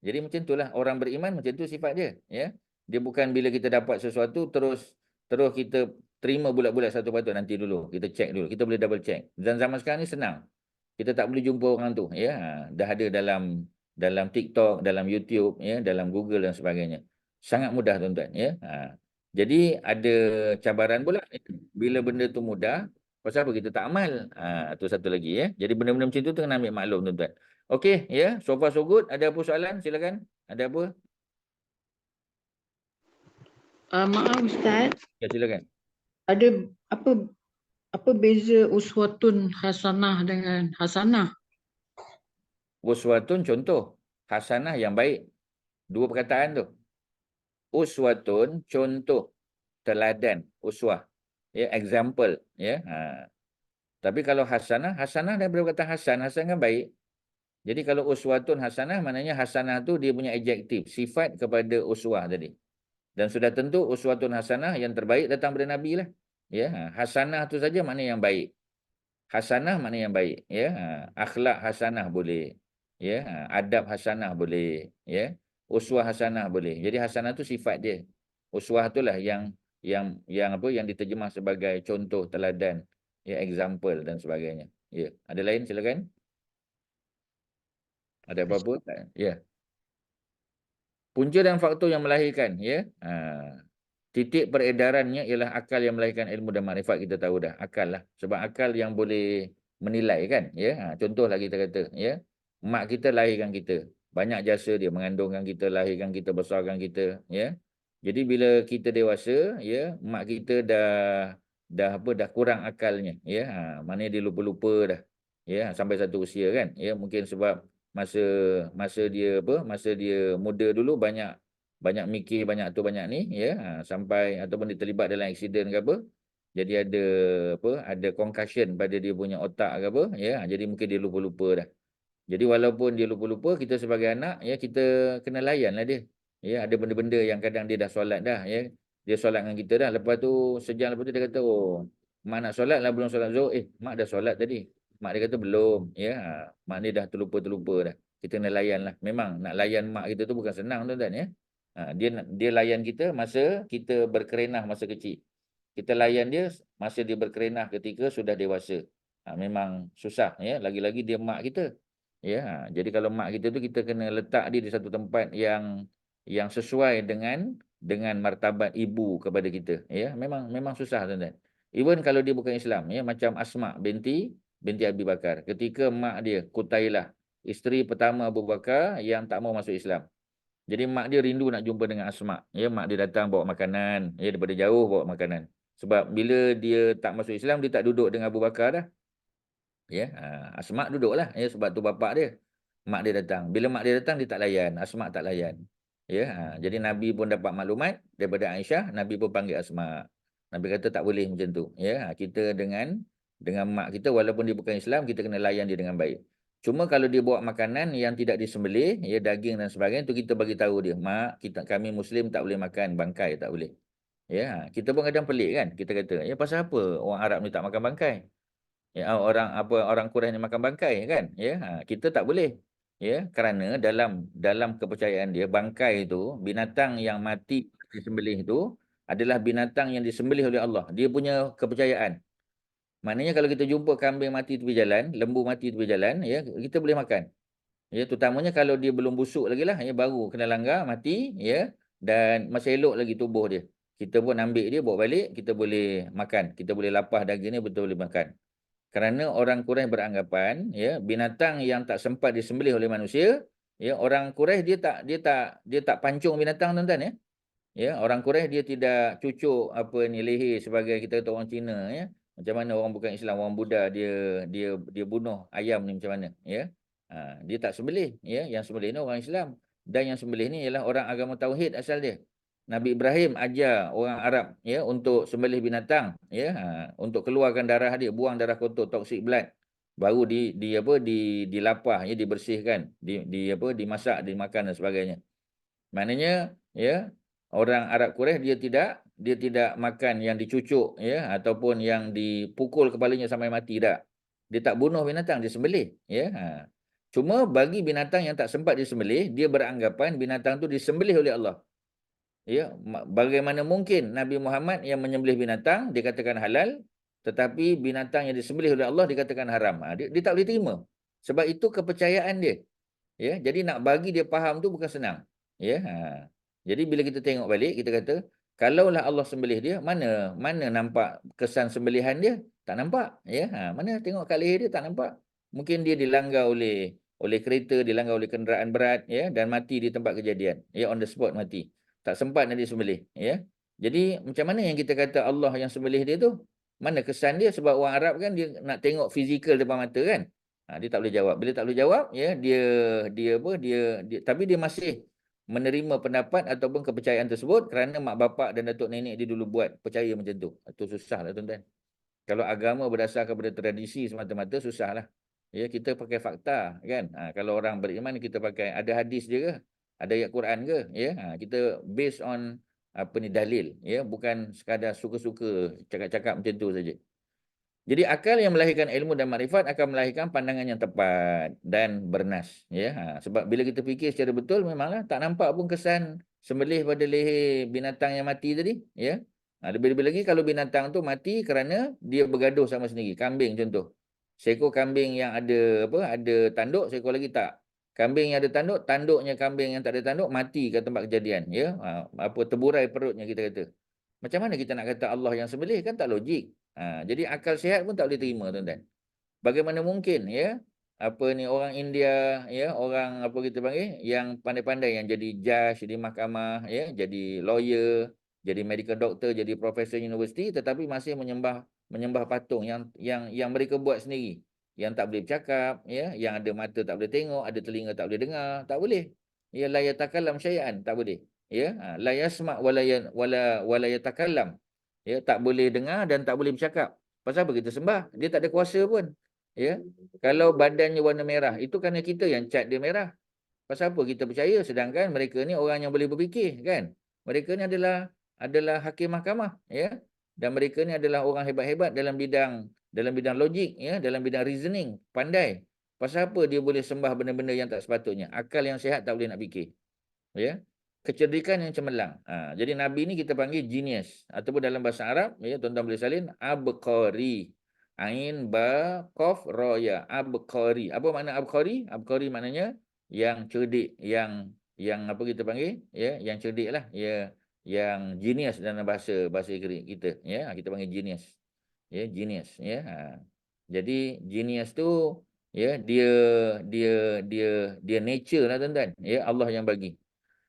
Jadi macam itulah orang beriman, macam tu sifat dia, ya. Dia bukan bila kita dapat sesuatu terus kita terima bulat-bulat satu patut, nanti dulu kita check dulu, kita boleh double check. Dan zaman sekarang ni senang, kita tak boleh jumpa orang tu, ya. Dah ada dalam TikTok, dalam YouTube, ya, dalam Google dan sebagainya. Sangat mudah tuan-tuan, ya. Jadi ada cabaran pula bila benda tu mudah. Pasal apa kita tak amal? Tu satu lagi, ya. Jadi benda-benda macam tu kena ambil maklum tuan-tuan. Okey, ya. So far so good. Ada apa soalan? Silakan. Ada apa? Maaf Ustaz, Ya, silakan. ada apa beza uswatun hasanah dengan hasanah? Uswatun contoh. Hasanah yang baik. Dua perkataan tu. Uswatun contoh. Teladan. Uswah. Ya, example. Ya. Tapi kalau hasanah daripada kata hasan kan baik. Jadi kalau uswatun hasanah, maknanya hasanah tu dia punya adjektif, sifat kepada uswah tadi. Dan sudah tentu uswatun hasanah yang terbaik datang dari Nabi lah. Ya, hasanah tu saja makna yang baik. Hasanah makna yang baik, ya. Akhlak hasanah boleh. Ya, adab hasanah boleh, ya. Uswah hasanah boleh. Jadi hasanah tu sifat dia. Uswah itulah yang apa yang diterjemah sebagai contoh, teladan, ya, example dan sebagainya. Ya, ada lain silakan. Ada apa-apa? Ya. Punca dan faktor yang melahirkan, ya. Titik peredarannya ialah akal yang melahirkan ilmu dan makrifat, kita tahu dah. Akal lah. Sebab akal yang boleh menilai kan, ya. Contohlah kita kata, ya. Mak kita lahirkan kita. Banyak jasa dia mengandungkan kita, lahirkan kita, besarkan kita, ya. Jadi bila kita dewasa, ya, mak kita dah kurang akalnya, ya. Maknanya dia lupa-lupa dah. Ya, sampai satu usia kan. Ya, mungkin sebab masa dia muda dulu banyak mikir, banyak ni, ya, sampai ataupun dia terlibat dalam aksiden ke apa, jadi ada concussion pada dia punya otak ke apa, ya, jadi mungkin dia lupa-lupa dah. Jadi walaupun dia lupa-lupa, kita sebagai anak, ya, kita kena layanlah dia. Ya, ada benda-benda yang kadang dia dah solat dah, ya, dia solat dengan kita dah, lepas tu sejam lepas tu dia kata, mak nak solat lah, belum solat Zuhur. Mak dah solat tadi. Mak dia kata belum, ya. Mak ni dah terlupa dah. Kita kena layan lah. Memang nak layan mak kita tu bukan senang tuan-tuan, ya. Dia layan kita masa kita berkerenah masa kecil. Kita layan dia masa dia berkerenah ketika sudah dewasa. Memang susah, ya. Lagi-lagi dia mak kita. Ya, jadi kalau mak kita tu kita kena letak dia di satu tempat yang sesuai dengan martabat ibu kepada kita. Ya, memang susah tuan-tuan. Even kalau dia bukan Islam, ya, macam Asma binti Abi Bakar. Ketika mak dia Kutailah, isteri pertama Abu Bakar yang tak mau masuk Islam. Jadi mak dia rindu nak jumpa dengan Asma. Ya, mak dia datang bawa makanan, ya, daripada jauh bawa makanan. Sebab bila dia tak masuk Islam, dia tak duduk dengan Abu Bakar dah. Ya, Asma duduklah, ya, sebab tu bapak dia. Mak dia datang. Bila mak dia datang dia tak layan, Asma tak layan. Ya, jadi Nabi pun dapat maklumat daripada Aisyah, Nabi pun panggil Asma. Nabi kata tak boleh macam tu. Ya, kita dengan mak kita walaupun dia bukan Islam, kita kena layan dia dengan baik. Cuma kalau dia bawa makanan yang tidak disembelih, ya daging dan sebagainya, tu kita bagi tahu dia, mak, kami Muslim tak boleh makan bangkai, tak boleh. Ya, kita pun kadang pelik kan. Kita kata, ya pasal apa orang Arab ni tak makan bangkai? Ya, orang Quraisy ni makan bangkai kan? Ya, kita tak boleh. Ya, kerana dalam kepercayaan dia bangkai itu binatang yang mati disembelih itu adalah binatang yang disembelih oleh Allah. Dia punya kepercayaan. Maknanya kalau kita jumpa kambing mati tepi jalan, lembu mati tepi jalan, ya, kita boleh makan. Ya, terutamanya kalau dia belum busuk lagi lah, ya, baru kena langgar, mati, ya, dan masih elok lagi tubuh dia. Kita pun ambil dia, bawa balik, kita boleh makan. Kita boleh lapah daging ni, betul boleh makan. Kerana orang Quraisy beranggapan, ya, binatang yang tak sempat disembelih oleh manusia, ya, orang Quraisy dia tak pancung binatang, tuan-tuan, ya. Ya, orang Quraisy dia tidak cucuk apa ni leher sebagai kita kata orang Cina, ya. Macam mana orang bukan Islam, orang Buddha dia bunuh ayam ni macam mana, ya. Dia tak sembelih, ya. Yang sembelih ni orang Islam, dan yang sembelih ni ialah orang agama tauhid asal dia. Nabi Ibrahim ajar orang Arab, ya, untuk sembelih binatang, ya, untuk keluarkan darah dia, buang darah kotor, toxic blood. Baru dilapah, ya, dibersihkan, dimasak, dimakan dan sebagainya. Maknanya, ya, orang Arab Quraisy dia tidak makan yang dicucuk, ya, ataupun yang dipukul kepalanya sampai mati, tak. Dia tak bunuh binatang, dia sembelih, ya. Cuma bagi binatang yang tak sempat disembelih, dia beranggapan binatang tu disembelih oleh Allah. Ya, bagaimana mungkin Nabi Muhammad yang menyembelih binatang dikatakan halal, tetapi binatang yang disembelih oleh Allah dikatakan haram. Dia tak boleh terima. Sebab itu kepercayaan dia. Ya, jadi nak bagi dia faham tu bukan senang. Ya, jadi bila kita tengok balik, kita kata, kalaulah Allah sembelih dia, mana mana nampak kesan sembelihan dia? Tak nampak. Ya, mana tengok kat leher dia tak nampak. Mungkin dia dilanggar oleh kereta, dilanggar oleh kenderaan berat, ya, dan mati di tempat kejadian. Ya, on the spot mati. Tak sempat nak disembelih. Ya, jadi macam mana yang kita kata Allah yang sembelih dia tu? Mana kesan dia? Sebab orang Arab kan dia nak tengok fizikal depan mata kan. Dia tak boleh jawab. Bila tak boleh jawab, ya, dia tapi dia masih menerima pendapat ataupun kepercayaan tersebut kerana mak bapak dan datuk nenek dia dulu buat percaya macam tu. Itu susahlah, tuan-tuan. Kalau agama berdasarkan kepada tradisi semata-mata, susahlah. Ya, kita pakai fakta kan. Kalau orang beriman kita pakai ada hadis je ke? Ada ayat Quran ke? Ya, kita based on apa ni dalil, ya, bukan sekadar suka-suka cakap-cakap macam tu saja. Jadi akal yang melahirkan ilmu dan makrifat akan melahirkan pandangan yang tepat dan bernas. Ya, sebab bila kita fikir secara betul, memanglah tak nampak pun kesan sembelih pada leher binatang yang mati tadi. Ya, lebih-lebih lagi kalau binatang tu mati kerana dia bergaduh sama sendiri. Kambing contoh. Seekor kambing yang ada ada tanduk, seekor lagi tak. Kambing yang ada tanduk, tanduknya kambing yang tak ada tanduk mati ke tempat kejadian. Ya, terburai perutnya kita kata. Macam mana kita nak kata Allah yang sembelih, kan tak logik. Jadi akal sihat pun tak boleh terima, tuan-tuan. Bagaimana mungkin, ya, apa ni orang India, ya, orang apa kita panggil yang pandai-pandai yang jadi judge di mahkamah, ya, jadi lawyer, jadi medical doctor, jadi profesor universiti, tetapi masih menyembah patung yang mereka buat sendiri, yang tak boleh bercakap, ya, yang ada mata tak boleh tengok, ada telinga tak boleh dengar, tak boleh. Ya, la yatakallam syai'an, tak boleh. Ya, la yasma' wala yatakallam. Ya, tak boleh dengar dan tak boleh bercakap. Pasal apa kita sembah? Dia tak ada kuasa pun. Ya, kalau badannya warna merah, itu kerana kita yang cat dia merah. Pasal apa kita percaya, sedangkan mereka ni orang yang boleh berfikir, kan? Mereka ni adalah hakim mahkamah, ya. Dan mereka ni adalah orang hebat-hebat dalam bidang logik, ya, dalam bidang reasoning, pandai. Pasal apa dia boleh sembah benda-benda yang tak sepatutnya? Akal yang sihat tak boleh nak fikir. Ya. Kecerdikan yang cemerlang. Jadi Nabi ni kita panggil genius. Ataupun dalam bahasa Arab, ya, tuan-tuan boleh salin, abqari. Ain, ba, qaf, ra, ya. Abqari. Apa makna abqari? Abqari maknanya yang cerdik, yang apa kita panggil? Ya, yang cerdik lah. Ya, yang genius dalam bahasa Inggeris kita. Ya, kita panggil genius. Ya, genius. Ya. Jadi genius tu, ya, dia dia dia nature lah, tuan-tuan. Ya, Allah yang bagi.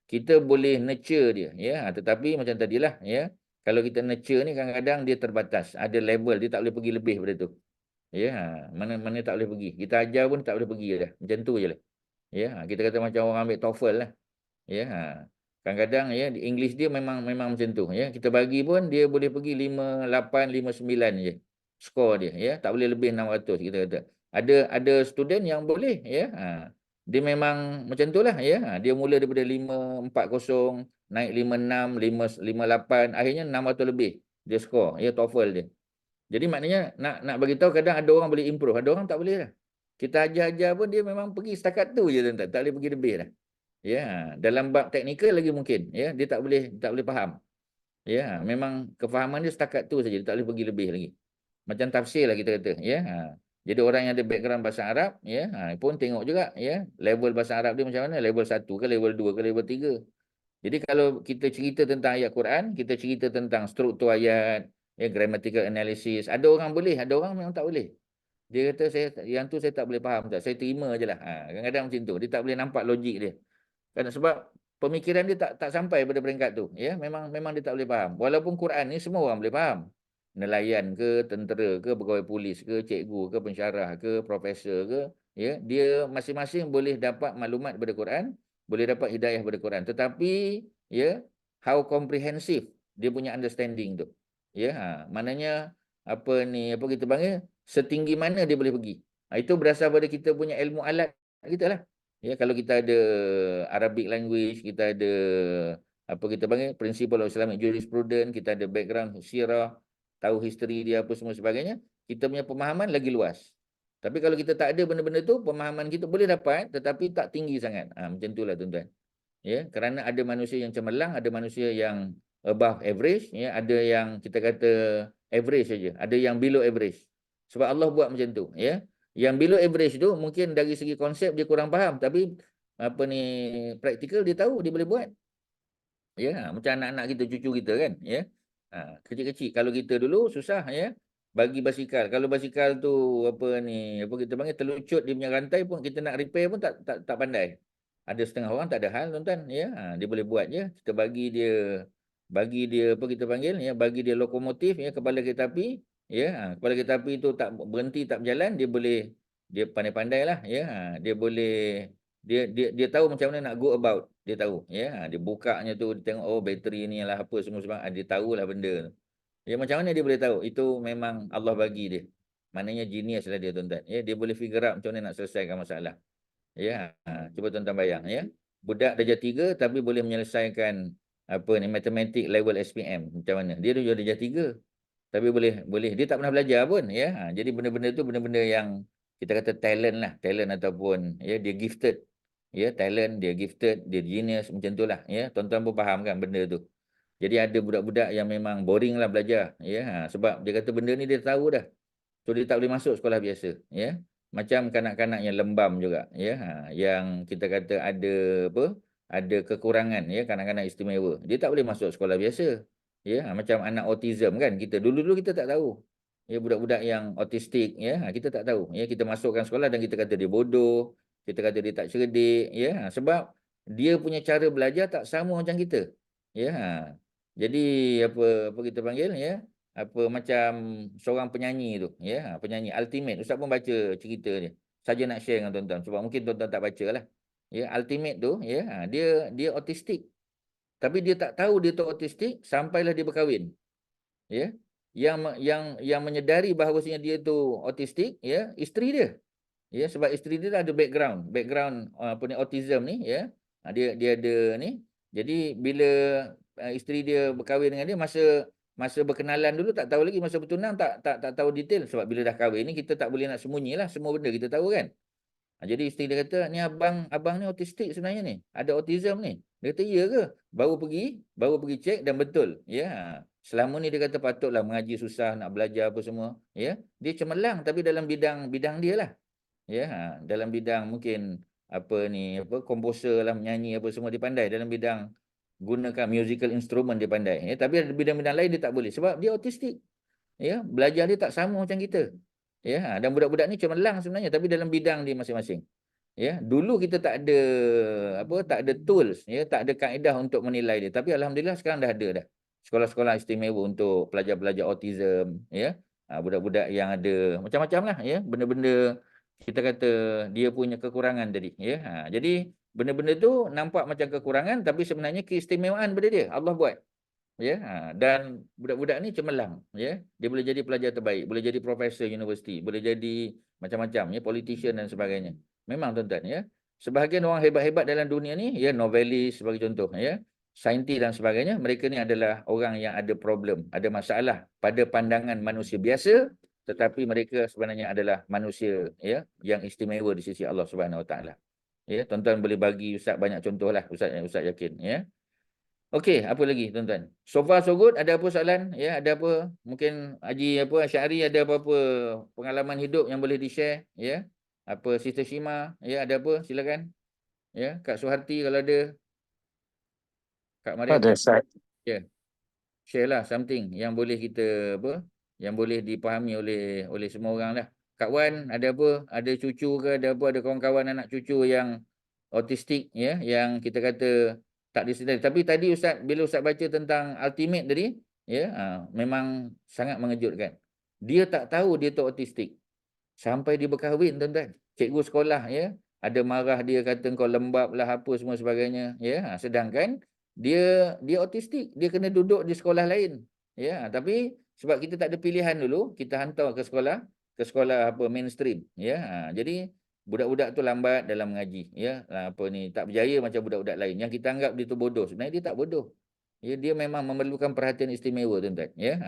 Kita boleh nurture dia, ya, tetapi macam tadilah, ya, kalau kita nurture ni kadang-kadang dia terbatas, ada level, dia tak boleh pergi lebih daripada tu. Ya, mana tak boleh pergi, kita ajar pun tak boleh pergi dah, macam tu je lah. Ya, kita kata macam orang ambil TOEFL lah. Ya, Kadang-kadang ya di English dia memang macam tu ya. Kita bagi pun dia boleh pergi 58, 59 je skor dia ya. Tak boleh lebih 600 kita kata. Ada student yang boleh ya. Dia memang macam tu lah ya. Dia mula daripada 540 naik 56, 558 akhirnya 600 lebih dia skor ya TOEFL dia. Jadi maknanya nak bagi tahu kadang ada orang boleh improve, ada orang tak boleh lah. Kita ajar-ajar pun dia memang pergi setakat tu je tuan-tuan, tak boleh pergi lebih dah. Ya, dalam bab teknikal lagi mungkin ya, dia tak boleh faham. Ya, memang kefahaman dia setakat tu saja, dia tak boleh pergi lebih lagi. Macam tafsir lah kita kata ya. Jadi orang yang ada background bahasa Arab ya, pun tengok juga ya, level bahasa Arab dia macam mana, level 1 ke level 2 ke level 3. Jadi kalau kita cerita tentang ayat Quran, kita cerita tentang struktur ayat, ya, grammatical analysis, ada orang boleh, ada orang memang tak boleh. Dia kata yang tu saya tak boleh faham tak, saya terima je lah. Kadang-kadang macam tu, dia tak boleh nampak logik dia. Kan sebab pemikiran dia tak sampai pada peringkat tu, ya. Memang dia tak boleh faham. Walaupun Quran ni semua orang boleh faham. Nelayan ke, tentera ke, pegawai polis ke, cikgu ke, pensyarah ke, profesor ke, ya, dia masing-masing boleh dapat maklumat daripada Quran, boleh dapat hidayah daripada Quran. Tetapi, ya, how comprehensive dia punya understanding tu. Ya, maknanya apa ni, apa kita panggil, setinggi mana dia boleh pergi. Itu berasal pada kita punya ilmu alat kita lah. Ya, kalau kita ada Arabic language, kita ada apa kita panggil Principle of Islamic Jurisprudence, kita ada background sirah, tahu history dia apa semua sebagainya, kita punya pemahaman lagi luas. Tapi kalau kita tak ada benda-benda tu, pemahaman kita boleh dapat tetapi tak tinggi sangat. Macam itulah tuan-tuan. Ya, kerana ada manusia yang cemerlang, ada manusia yang above average, ya, ada yang kita kata average saja, ada yang below average. Sebab Allah buat macam tu, ya. Yang below average tu mungkin dari segi konsep dia kurang faham, tapi apa ni praktikal dia tahu, dia boleh buat. Ya, macam anak-anak kita, cucu kita kan, ya. Kecil-kecil. Kalau kita dulu susah ya bagi basikal. Kalau basikal tu apa ni, apa kita panggil terlucut dia punya rantai pun kita nak repair pun tak pandai. Ada setengah orang tak ada hal tuan-tuan ya. Dia boleh buat je. Kita bagi dia apa kita panggil ya, bagi dia lokomotif ya, kepala kereta api ya. Kepala kereta api tu tak berhenti, tak berjalan, dia pandai-pandai lah ya. Dia boleh dia tahu macam mana nak go about, dia tahu ya. Dia bukanya tu, dia tengok oh bateri ni lah apa semua sebab dia tahulah benda tu. Ya, macam mana dia boleh tahu? Itu memang Allah bagi dia. Maknanya genius lah dia tuan-tuan. Ya, dia boleh figure out macam mana nak selesaikan masalah. Ya, cuba tuan-tuan bayang ya. Budak darjah 3 tapi boleh menyelesaikan apa ni matematik level SPM. Macam mana? Dia dah darjah 3 tapi boleh dia tak pernah belajar pun ya. Jadi benda-benda tu benda-benda yang kita kata talent lah, talent ataupun ya dia gifted. Ya, talent, dia gifted, dia genius macam itulah ya. Tuan-tuan pun faham kan benda tu. Jadi ada budak-budak yang memang boring lah belajar. Ya, sebab dia kata benda ni dia tahu dah. So dia tak boleh masuk sekolah biasa. Ya, macam kanak-kanak yang lembam juga. Ya, yang kita kata ada apa? Ada kekurangan. Ya, kanak-kanak istimewa. Dia tak boleh masuk sekolah biasa. Ya, macam anak autism kan. Kita dulu-dulu kita tak tahu. Ya, budak-budak yang autistik. Ya, kita tak tahu. Ya, kita masukkan sekolah dan kita kata dia bodoh. Kita kata dia tak cerdik. Ya, sebab dia punya cara belajar tak sama macam kita. Ya, jadi apa kita panggil ya, apa macam seorang penyanyi tu ya, penyanyi Ultimate. Ustaz pun baca cerita dia, saja nak share dengan tuan-tuan sebab mungkin tuan-tuan tak baca lah ya. Ultimate tu ya, dia autistik tapi dia tak tahu dia tu autistik sampailah dia berkahwin ya. Yang menyedari bahawasanya dia tu autistik ya, isteri dia ya, sebab isteri dia ada background apa ni autism ni ya. Dia ada ni. Jadi bila isteri dia berkahwin dengan dia, masa berkenalan dulu tak tahu lagi, masa bertunang tak tahu detail sebab bila dah kahwin ni kita tak boleh nak sembunyilah semua benda kita tahu kan. Jadi isteri dia kata ni abang ni autistik sebenarnya ni, ada autism ni. Dia kata iya ke? Baru pergi cek dan betul ya. Selama ni dia kata patutlah mengaji susah, nak belajar apa semua ya. Dia cemerlang tapi dalam bidang dia lah. Ya, dalam bidang mungkin apa ni, apa komposer lah, menyanyi apa semua dia pandai, dalam bidang gunakan musical instrument dia pandai ya. Tapi ada bidang-bidang lain dia tak boleh sebab dia autistik ya, belajar dia tak sama macam kita ya. Dan budak-budak ni cemerlang sebenarnya tapi dalam bidang dia masing-masing ya. Dulu kita tak ada apa, tak ada tools ya, tak ada kaedah untuk menilai dia, tapi alhamdulillah sekarang dah ada dah sekolah-sekolah istimewa untuk pelajar-pelajar autism ya. Budak-budak yang ada macam-macam lah ya, benda-benda kita kata dia punya kekurangan tadi ya. Jadi Benda-benda tu nampak macam kekurangan tapi sebenarnya keistimewaan benda dia. Allah buat. Ya, dan budak-budak ni cemerlang, ya. Dia boleh jadi pelajar terbaik, boleh jadi profesor universiti, boleh jadi macam-macam, ya, politician dan sebagainya. Memang tuan-tuan, ya. Sebahagian orang hebat-hebat dalam dunia ni, ya, novelis sebagai contoh, ya, saintis dan sebagainya, mereka ni adalah orang yang ada problem, ada masalah pada pandangan manusia biasa, tetapi mereka sebenarnya adalah manusia, ya, yang istimewa di sisi Allah Subhanahu Wa Taala. Ya, tuan-tuan boleh bagi Ustaz banyak contoh lah, Ustaz yakin, ya. Okey, apa lagi tuan-tuan? So far so good, ada apa soalan? Ya, ada apa? Mungkin Haji apa Syahri ada apa-apa pengalaman hidup yang boleh di-share, ya? Apa Sister Shima, ya, ada apa? Silakan. Ya, Kak Suharti kalau ada, Kak Mariam. Ada, Ustaz. Ya, share lah something yang boleh kita apa? Yang boleh dipahami oleh semua orang lah. Kak Wan, ada apa? Ada cucu ke, ada apa? Ada kawan-kawan anak cucu yang autistik, ya, yang kita kata tak disedari. Tapi tadi Ustaz, bila Ustaz baca tentang ultimate tadi, ya, memang sangat mengejutkan. Dia tak tahu dia tu autistik sampai dia berkahwin, tuan-tuan. Cikgu sekolah, ya, ada marah dia, kata kau lembab lah apa semua sebagainya, ya. Sedangkan dia autistik, dia kena duduk di sekolah lain, ya. Tapi sebab kita tak ada pilihan dulu, kita hantar ke sekolah apa mainstream, ya. Jadi budak-budak tu lambat dalam mengaji, ya. Apa ni, tak berjaya macam budak-budak lain yang kita anggap dia tu bodoh. Sebenarnya dia tak bodoh. Ya, dia memang memerlukan perhatian istimewa, tuan-tuan, ya.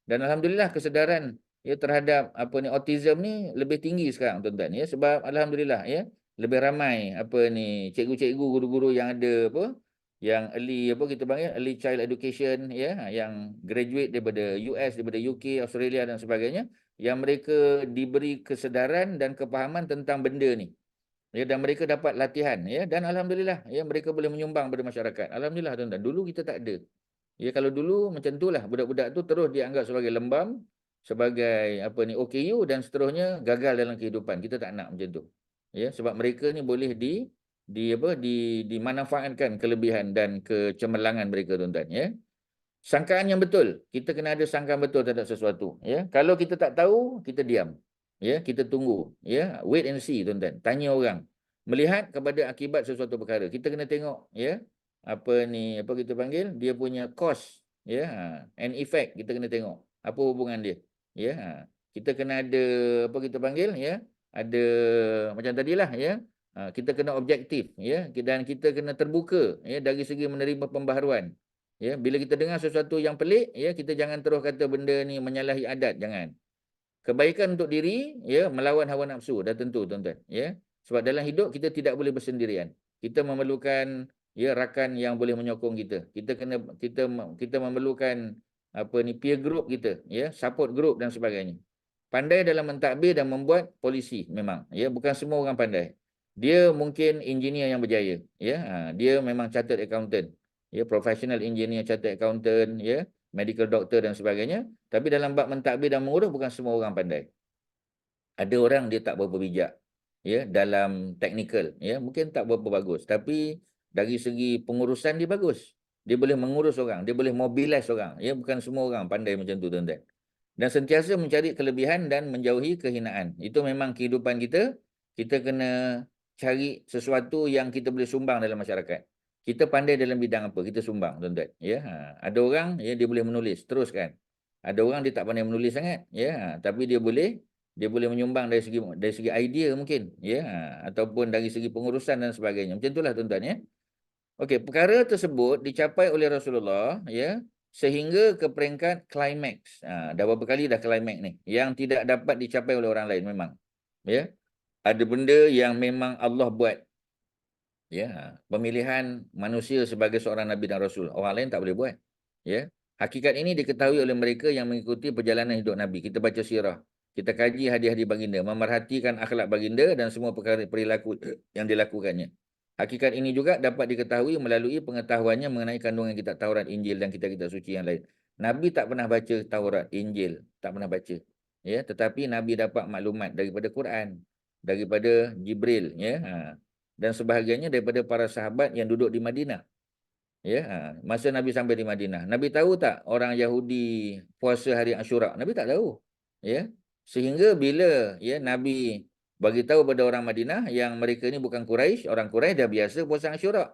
Dan alhamdulillah kesedaran, ya, terhadap apa ni autism ni lebih tinggi sekarang, tuan-tuan, ya. Sebab alhamdulillah, ya, lebih ramai apa ni cikgu-cikgu, guru-guru yang ada apa, yang early apa kita panggil early child education, ya, yang graduate daripada US, daripada UK, Australia dan sebagainya, yang mereka diberi kesedaran dan kepahaman tentang benda ni, ya, dan mereka dapat latihan, ya, dan alhamdulillah, ya, mereka boleh menyumbang pada masyarakat. Alhamdulillah, tuan-tuan. Dulu kita tak ada. Ya, kalau dulu macam itulah, budak-budak tu terus dianggap sebagai lembam, sebagai apa ni OKU dan seterusnya, gagal dalam kehidupan. Kita tak nak macam tu. Ya, sebab mereka ni boleh dimanfaatkan kelebihan dan kecemerlangan mereka, tuan-tuan, ya. Sangkaan yang betul. Kita kena ada sangkaan betul terhadap sesuatu, ya. Kalau kita tak tahu, kita diam. Ya, kita tunggu, ya. Wait and see, tuan-tuan. Tanya orang. Melihat kepada akibat sesuatu perkara. Kita kena tengok, ya. Apa ni, apa kita panggil? Dia punya cause, ya. And effect kita kena tengok. Apa hubungan dia? Ya. Kita kena ada apa kita panggil, ya. Ada macam tadilah, ya. Kita kena objektif, ya. Dan kita kena terbuka, ya, dari segi menerima pembaharuan. Ya, bila kita dengar sesuatu yang pelik, ya, kita jangan terus kata benda ni menyalahi adat, jangan. Kebaikan untuk diri, ya, melawan hawa nafsu, dah tentu, tuan-tuan, ya. Sebab dalam hidup kita tidak boleh bersendirian. Kita memerlukan, ya, rakan yang boleh menyokong kita. Kita memerlukan apa ni peer group kita, ya, support group dan sebagainya. Pandai dalam mentadbir dan membuat polisi memang, ya, bukan semua orang pandai. Dia mungkin engineer yang berjaya, ya. Dia memang chartered accountant. Ya, professional engineer, chartered accountant, ya, medical doctor dan sebagainya. Tapi dalam bab mentadbir dan mengurus bukan semua orang pandai. Ada orang dia tak berapa bijak, ya, dalam teknikal, ya, mungkin tak berapa bagus, tapi dari segi pengurusan dia bagus. Dia boleh mengurus orang, dia boleh mobilize orang, ya, bukan semua orang pandai macam tu, tuan-tuan. Dan sentiasa mencari kelebihan dan menjauhi kehinaan. Itu memang kehidupan kita. Kita kena cari sesuatu yang kita boleh sumbang dalam masyarakat. Kita pandai dalam bidang apa, kita sumbang, tuan-tuan. Ya, ada orang, ya, dia boleh menulis, teruskan. Ada orang dia tak pandai menulis sangat, ya, tapi dia boleh menyumbang dari segi idea mungkin, ya, ataupun dari segi pengurusan dan sebagainya. Macam itulah, tuan-tuan, ya. Okey, perkara tersebut dicapai oleh Rasulullah, ya, sehingga ke peringkat climax. Dah berapa kali dah climax ni yang tidak dapat dicapai oleh orang lain memang. Ya. Ada benda yang memang Allah buat. Ya, pemilihan manusia sebagai seorang nabi dan rasul. Orang lain tak boleh buat. Ya. Hakikat ini diketahui oleh mereka yang mengikuti perjalanan hidup nabi. Kita baca sirah. Kita kaji hadis-hadis baginda, memerhatikan akhlak baginda dan semua perkara perilaku yang dilakukannya. Hakikat ini juga dapat diketahui melalui pengetahuannya mengenai kandungan kitab Taurat, Injil dan kitab-kitab suci yang lain. Nabi tak pernah baca Taurat, Injil, tak pernah baca. Ya, tetapi Nabi dapat maklumat daripada Quran, daripada Jibril, ya. Dan sebahagiannya daripada para sahabat yang duduk di Madinah. Ya, masa Nabi sampai di Madinah, Nabi tahu tak orang Yahudi puasa hari Asyura? Nabi tak tahu. Ya. Sehingga bila, ya, Nabi bagi tahu pada orang Madinah yang mereka ni bukan Quraisy, orang Quraisy dah biasa puasa Asyura.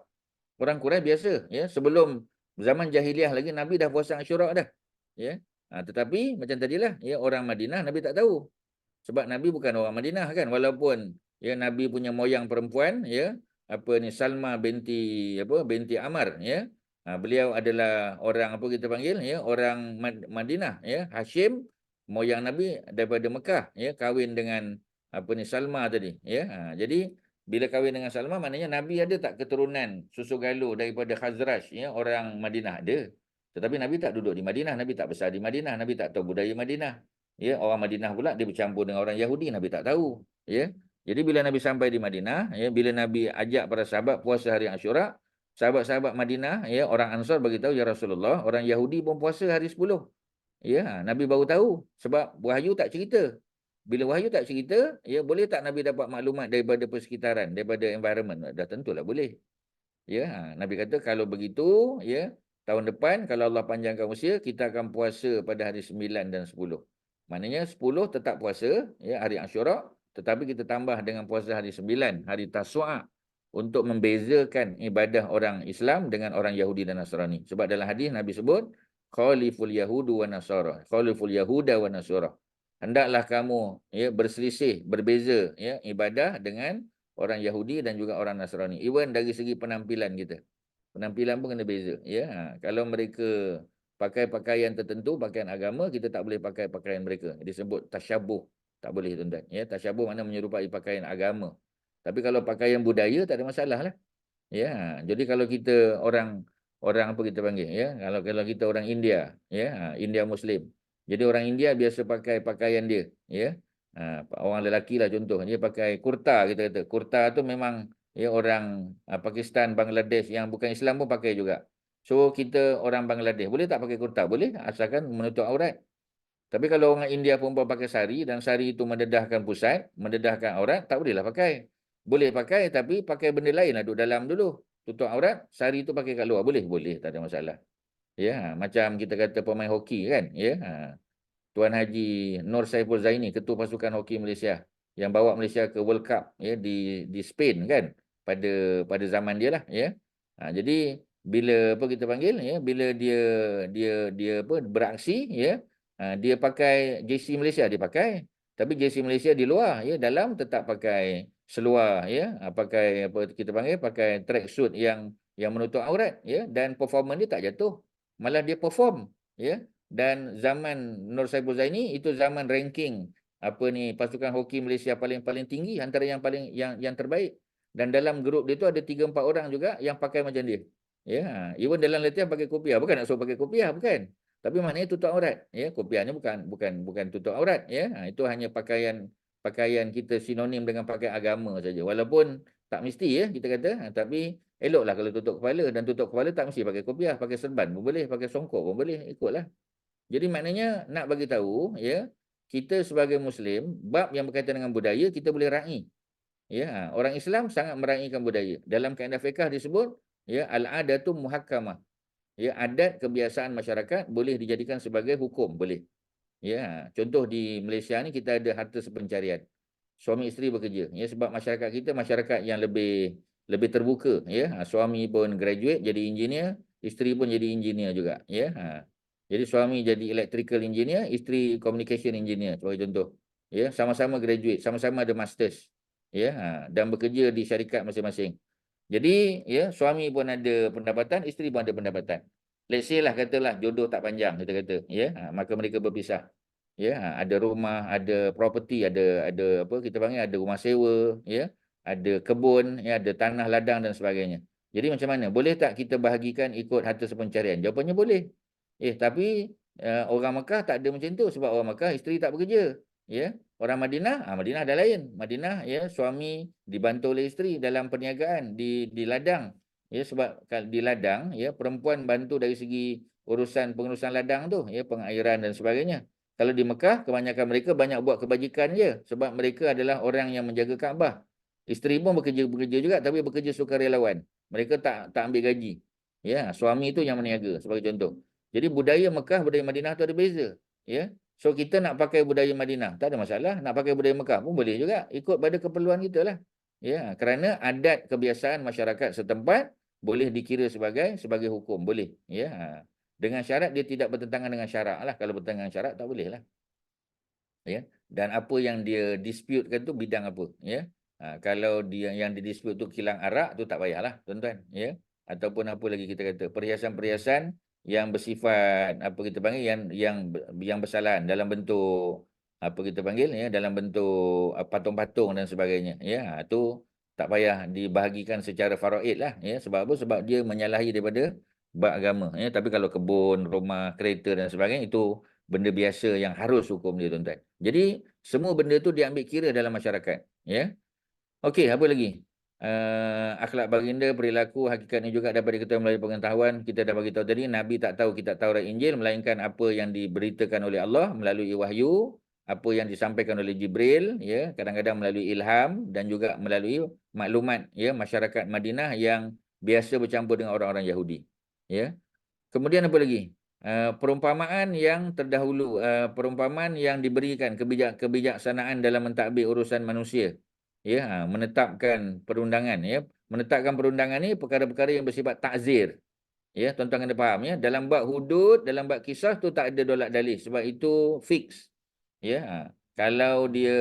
Orang Quraisy biasa, ya, sebelum zaman jahiliah lagi Nabi dah puasa Asyura dah. Ya. Tetapi macam tadilah, ya, orang Madinah Nabi tak tahu. Sebab Nabi bukan orang Madinah kan, walaupun ya Nabi punya moyang perempuan, ya, apa ni, Salma binti Amar, ya. Beliau adalah orang apa kita panggil, ya, orang Madinah, ya. Hashim moyang Nabi daripada Mekah, ya, kahwin dengan apa ni, Salma tadi, ya. Jadi bila kahwin dengan Salma maknanya Nabi ada tak keturunan susu galuh daripada Khazraj, ya, orang Madinah? Ada. Tetapi Nabi tak duduk di Madinah, Nabi tak besar di Madinah, Nabi tak tahu budaya Madinah. Ya, orang Madinah pula dia bercampur dengan orang Yahudi, Nabi tak tahu. Ya. Jadi bila Nabi sampai di Madinah, ya, bila Nabi ajak para sahabat puasa hari Asyura, sahabat-sahabat Madinah, ya, orang Ansar bagi tahu, ya Rasulullah, orang Yahudi pun puasa hari 10. Ya, Nabi baru tahu sebab wahyu tak cerita. Bila wahyu tak cerita, ya, boleh tak Nabi dapat maklumat daripada persekitaran, daripada environment? Dah tentulah boleh. Ya, Nabi kata kalau begitu, ya, tahun depan kalau Allah panjangkan usia, kita akan puasa pada hari 9 dan 10. Maknanya 10 tetap puasa, ya, hari Asyura, tetapi kita tambah dengan puasa hari 9, hari Tasu'a, untuk membezakan ibadah orang Islam dengan orang Yahudi dan Nasrani. Sebab dalam hadis Nabi sebut khaliful yahudu wa nasara, khaliful yahuda wa nasara. Hendaklah kamu, ya, berselisih, berbeza, ya, ibadah dengan orang Yahudi dan juga orang Nasrani. Even dari segi penampilan kita. Penampilan pun kena beza. Ya, kalau mereka pakai pakaian tertentu, pakaian agama, kita tak boleh pakai pakaian mereka. Disebut tasyabuh. Tak boleh, tuan-tuan. Ya, tasyabuh makna menyerupai pakaian agama. Tapi kalau pakaian budaya, tak ada masalah lah. Ya, jadi kalau kita orang apa kita panggil, ya, kalau kita orang India, ya, India Muslim. Jadi orang India biasa pakai pakaian dia, ya. Orang lelaki lah contoh, dia pakai kurta, kita kata. Kurta tu memang, ya, orang Pakistan, Bangladesh yang bukan Islam pun pakai juga. So kita orang Bangladesh boleh tak pakai kurta? Boleh, asalkan menutup aurat. Tapi kalau orang India perempuan pakai sari dan sari itu mendedahkan pusat, mendedahkan aurat, tak bolehlah pakai. Boleh pakai tapi pakai benda lain lah, duduk dalam dulu. Tutup aurat, sari itu pakai kat luar. Boleh, boleh, tak ada masalah. Ya, macam kita kata pemain hoki kan, ya. Tuan Haji Nur Saiful Zaini, ketua pasukan hoki Malaysia yang bawa Malaysia ke World Cup, ya, di Spain kan, pada zaman dia lah, ya. Jadi bila apa kita panggil, ya, bila dia apa beraksi, ya, dia pakai jersey Malaysia dia pakai, tapi jersey Malaysia di luar, ya, dalam tetap pakai seluar, ya, pakai apa kita panggil, pakai track suit yang menutup aurat, ya, dan performance dia tak jatuh, malah dia perform, ya. Dan zaman Nur Saiful Zaini itu zaman ranking apa ni pasukan hoki Malaysia paling tinggi, antara yang paling yang terbaik. Dan dalam grup dia tu ada 3-4 orang juga yang pakai macam dia. Ya, even dalam latihan pakai kopiah, bukan nak suruh pakai kopiah, bukan. Tapi maknanya tutup aurat, ya. Kopiahnya bukan tutup aurat, ya. Itu hanya pakaian kita sinonim dengan pakai agama saja. Walaupun tak mesti, ya, kita kata, tapi eloklah kalau tutup kepala, dan tutup kepala tak mesti pakai kopiah, pakai serban pun boleh, pakai songkok pun boleh, ikutlah. Jadi maknanya nak bagi tahu, ya, kita sebagai Muslim, bab yang berkaitan dengan budaya kita boleh raih. Ya, orang Islam sangat meraihkan budaya. Dalam kaedah fiqh disebut, ya, al-adatu muhakkamah. Ya, adat kebiasaan masyarakat boleh dijadikan sebagai hukum, boleh. Ya, contoh di Malaysia ni kita ada harta sepencarian. Suami isteri bekerja. Ya, sebab masyarakat kita masyarakat yang lebih terbuka, ya. Suami pun graduate jadi engineer, isteri pun jadi engineer juga, ya. Jadi suami jadi electrical engineer, isteri communication engineer, sebagai contoh. Ya, sama-sama graduate, sama-sama ada masters. Ya, dan bekerja di syarikat masing-masing. Jadi, ya, suami pun ada pendapatan, isteri pun ada pendapatan. Let's say lah, katalah jodoh tak panjang, kita kata, ya, maka mereka berpisah. Ya, ada rumah, ada property, ada apa kita panggil, ada rumah sewa, ya, ada kebun, ya, ada tanah ladang dan sebagainya. Jadi macam mana? Boleh tak kita bahagikan ikut harta sepencarian? Jawapannya boleh. Tapi orang Mekah tak ada macam tu, sebab orang Mekah isteri tak bekerja. Ya, orang Madinah, Madinah ada lain. Madinah, ya, suami dibantu oleh isteri dalam perniagaan di ladang. Ya, sebab di ladang, ya, perempuan bantu dari segi pengurusan ladang tu, ya, pengairan dan sebagainya. Kalau di Mekah, kebanyakan mereka banyak buat kebajikan je, sebab mereka adalah orang yang menjaga Kaabah. Isteri pun bekerja juga, tapi bekerja sukarelawan. Mereka tak ambil gaji. Ya, suami itu yang meniaga, sebagai contoh. Jadi budaya Mekah, budaya Madinah tu ada beza. Ya. So kita nak pakai budaya Madinah, tak ada masalah. Nak pakai budaya Mekah pun boleh juga. Ikut pada keperluan kita lah. Ya, kerana adat kebiasaan masyarakat setempat boleh dikira sebagai hukum. Boleh. Ya. Dengan syarat dia tidak bertentangan dengan syarak lah. Kalau bertentangan dengan syarak tak boleh lah. Ya. Dan apa yang dia disputekan tu bidang apa. Ya. Kalau dia yang didispute tu kilang arak tu tak payahlah tuan-tuan. Ya. Ataupun apa lagi kita kata. Perhiasan-perhiasan yang bersifat apa kita panggil yang bersalahan dalam bentuk apa kita panggil ya dalam bentuk patung-patung dan sebagainya ya tu tak payah dibahagikan secara faraid lah ya sebab apa sebab dia menyalahi daripada bab agama ya tapi kalau kebun rumah kereta dan sebagainya itu benda biasa yang harus hukum dia tuan-tuan jadi semua benda tu diambil kira dalam masyarakat ya. Okey, apa lagi? Akhlak baginda, perilaku, hakikatnya juga dapat diketahui melalui pengetahuan. Kita dah bagi tahu tadi, Nabi tak tahu kitab Taurat Injil, melainkan apa yang diberitakan oleh Allah melalui wahyu, apa yang disampaikan oleh Jibril, ya, kadang-kadang melalui ilham dan juga melalui maklumat, ya, masyarakat Madinah yang biasa bercampur dengan orang-orang Yahudi. Ya. Kemudian apa lagi? Perumpamaan yang terdahulu, perumpamaan yang diberikan kebijaksanaan dalam mentadbir urusan manusia. Ya, menetapkan perundangan ya. Menetapkan perundangan ni perkara-perkara yang bersifat takzir. Ya, tuan-tuan kena faham ya. Dalam bab hudud, dalam bab kisah tu tak ada dolak dalih sebab itu fix. Ya. Kalau dia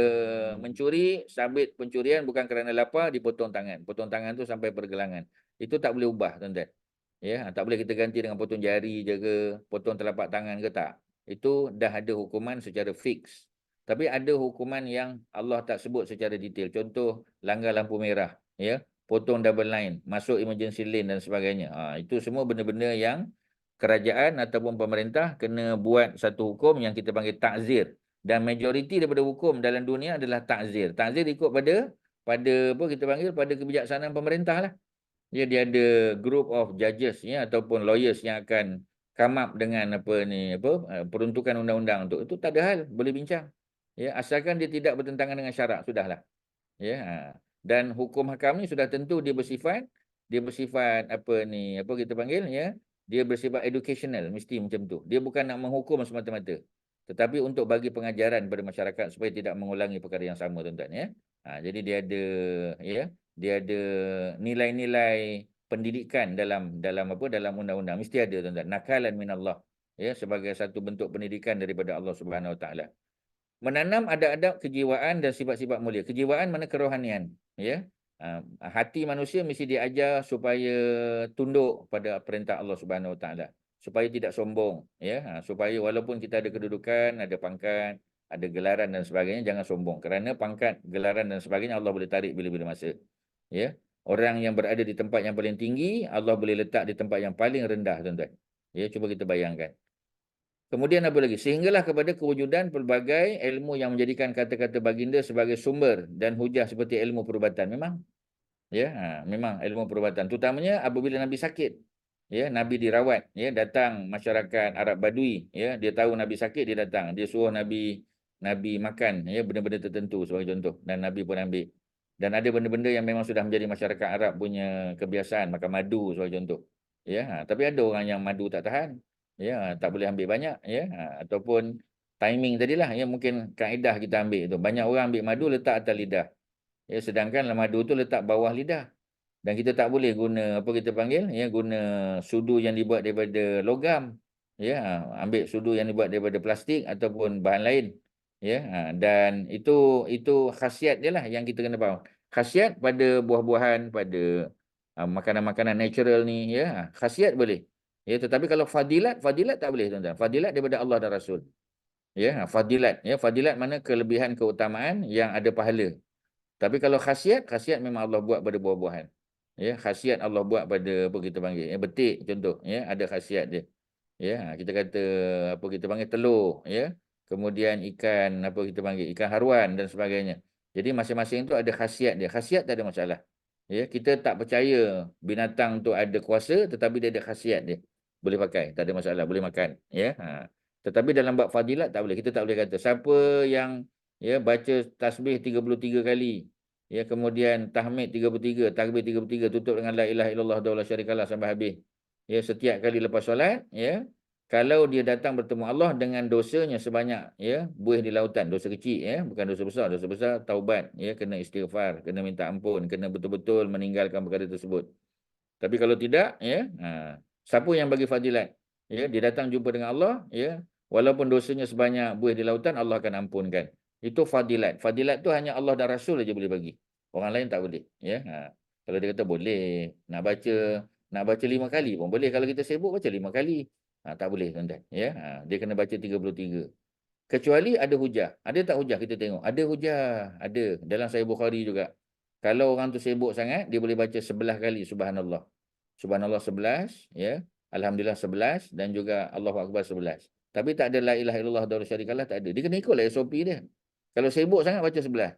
mencuri, sabit pencurian bukan kerana lapar, dipotong tangan. Potong tangan tu sampai pergelangan. Itu tak boleh ubah, tuan-tuan. Ya, tak boleh kita ganti dengan potong jari je ke, potong telapak tangan ke tak. Itu dah ada hukuman secara fix. Tapi ada hukuman yang Allah tak sebut secara detail. Contoh, langgar lampu merah. Ya, potong double line, masuk emergency lane dan sebagainya. Itu semua benda-benda yang kerajaan ataupun pemerintah kena buat satu hukum yang kita panggil takzir. Dan majoriti daripada hukum dalam dunia adalah takzir. Takzir ikut pada apa kita panggil pada kebijaksanaan pemerintah lah. Dia ada group of judges ya ataupun lawyers yang akan come up dengan peruntukan undang-undang untuk itu tak ada hal boleh bincang. Ya, asalkan dia tidak bertentangan dengan syarak sudahlah. Ya. Dan hukum hakam ni sudah tentu dia bersifat apa kita panggil ya, dia bersifat educational mesti macam tu. Dia bukan nak menghukum semata-mata. Tetapi untuk bagi pengajaran kepada masyarakat supaya tidak mengulangi perkara yang sama tuan-tuan ya. Jadi dia ada nilai-nilai pendidikan dalam undang-undang mesti ada tuan-tuan. Nakalan minallah ya sebagai satu bentuk pendidikan daripada Allah Subhanahu Wa Taala. Menanam adab-adab kejiwaan dan sifat-sifat mulia. Kejiwaan mana kerohanian, ya. Hati manusia mesti diajar supaya tunduk pada perintah Allah Subhanahu Wa Taala, supaya tidak sombong, ya. Supaya walaupun kita ada kedudukan, ada pangkat, ada gelaran dan sebagainya, jangan sombong. Kerana pangkat, gelaran dan sebagainya Allah boleh tarik bila-bila masa. Ya. Orang yang berada di tempat yang paling tinggi, Allah boleh letak di tempat yang paling rendah, tuan-tuan. Ya, cuba kita bayangkan. Kemudian apa lagi? Sehinggalah kepada kewujudan pelbagai ilmu yang menjadikan kata-kata baginda sebagai sumber dan hujah seperti ilmu perubatan. Memang. Ya, memang ilmu perubatan. Terutamanya apabila Nabi sakit. Ya, Nabi dirawat. Ya, datang masyarakat Arab Badui. Ya, dia tahu Nabi sakit, dia datang. Dia suruh Nabi makan. Ya, benda-benda tertentu sebagai contoh. Dan Nabi pun ambil. Dan ada benda-benda yang memang sudah menjadi masyarakat Arab punya kebiasaan. Makan madu sebagai contoh. Ya, tapi ada orang yang madu tak tahan. Ya, tak boleh ambil banyak. Ya, ataupun timing tadilah. Ya, mungkin kaedah kita ambil tu. Banyak orang ambil madu letak atas lidah. Ya, sedangkan madu tu letak bawah lidah. Dan kita tak boleh guna apa kita panggil ya guna sudu yang dibuat daripada logam. Ya, ambil sudu yang dibuat daripada plastik ataupun bahan lain. Ya, dan itu khasiat dia lah yang kita kena faham. Khasiat pada buah-buahan, pada makanan-makanan natural ni ya, khasiat boleh. Ya, tetapi kalau fadilat tak boleh tuan-tuan. Fadilat daripada Allah dan Rasul. Ya, fadilat mana kelebihan keutamaan yang ada pahala. Tapi kalau khasiat memang Allah buat pada buah-buahan. Ya, khasiat Allah buat pada apa kita panggil, ya, betik contoh, ya, ada khasiat dia. Ya, kita kata apa kita panggil telur, ya. Kemudian ikan apa kita panggil, ikan haruan dan sebagainya. Jadi masing-masing tu ada khasiat dia. Khasiat tak ada masalah. Ya, kita tak percaya binatang tu ada kuasa tetapi dia ada khasiat dia. Boleh pakai, tak ada masalah, boleh makan, ya. Tetapi dalam bab fadilat tak boleh. Kita tak boleh kata siapa yang ya baca tasbih 33 kali, ya, kemudian tahmid 33, takbir 33, tutup dengan la ilaha illallah wa la syarikalah sampai habis. Ya, setiap kali lepas solat, ya, Kalau dia datang bertemu Allah dengan dosanya sebanyak ya buih di lautan, dosa kecil ya, bukan dosa besar. Dosa besar taubat ya, kena istighfar, kena minta ampun, kena betul-betul meninggalkan perkara tersebut. Tapi kalau tidak ya, siapa yang bagi fadilat? Ya, dia datang jumpa dengan Allah ya, walaupun dosanya sebanyak buih di lautan, Allah akan ampunkan. Itu fadilat. Fadilat tu hanya Allah dan Rasul aja boleh bagi. Orang lain tak boleh ya. Kalau dia kata boleh nak baca 5 kali pun boleh. Kalau kita sibuk baca 5 kali. Tak boleh tuan-tuan ya. Dia kena baca 33. Kecuali ada hujah. Ada tak hujah kita tengok? Ada hujah. Ada. Dalam Sahih Bukhari juga. Kalau orang tu sibuk sangat, dia boleh baca 11 kali subhanallah. Subhanallah 11 ya. Alhamdulillah 11 dan juga Allahu Akbar 11. Tapi tak ada la ilaha illallah wahdahu la syarikalah, tak ada. Dia kena ikutlah SOP dia. Kalau sibuk sangat baca 11.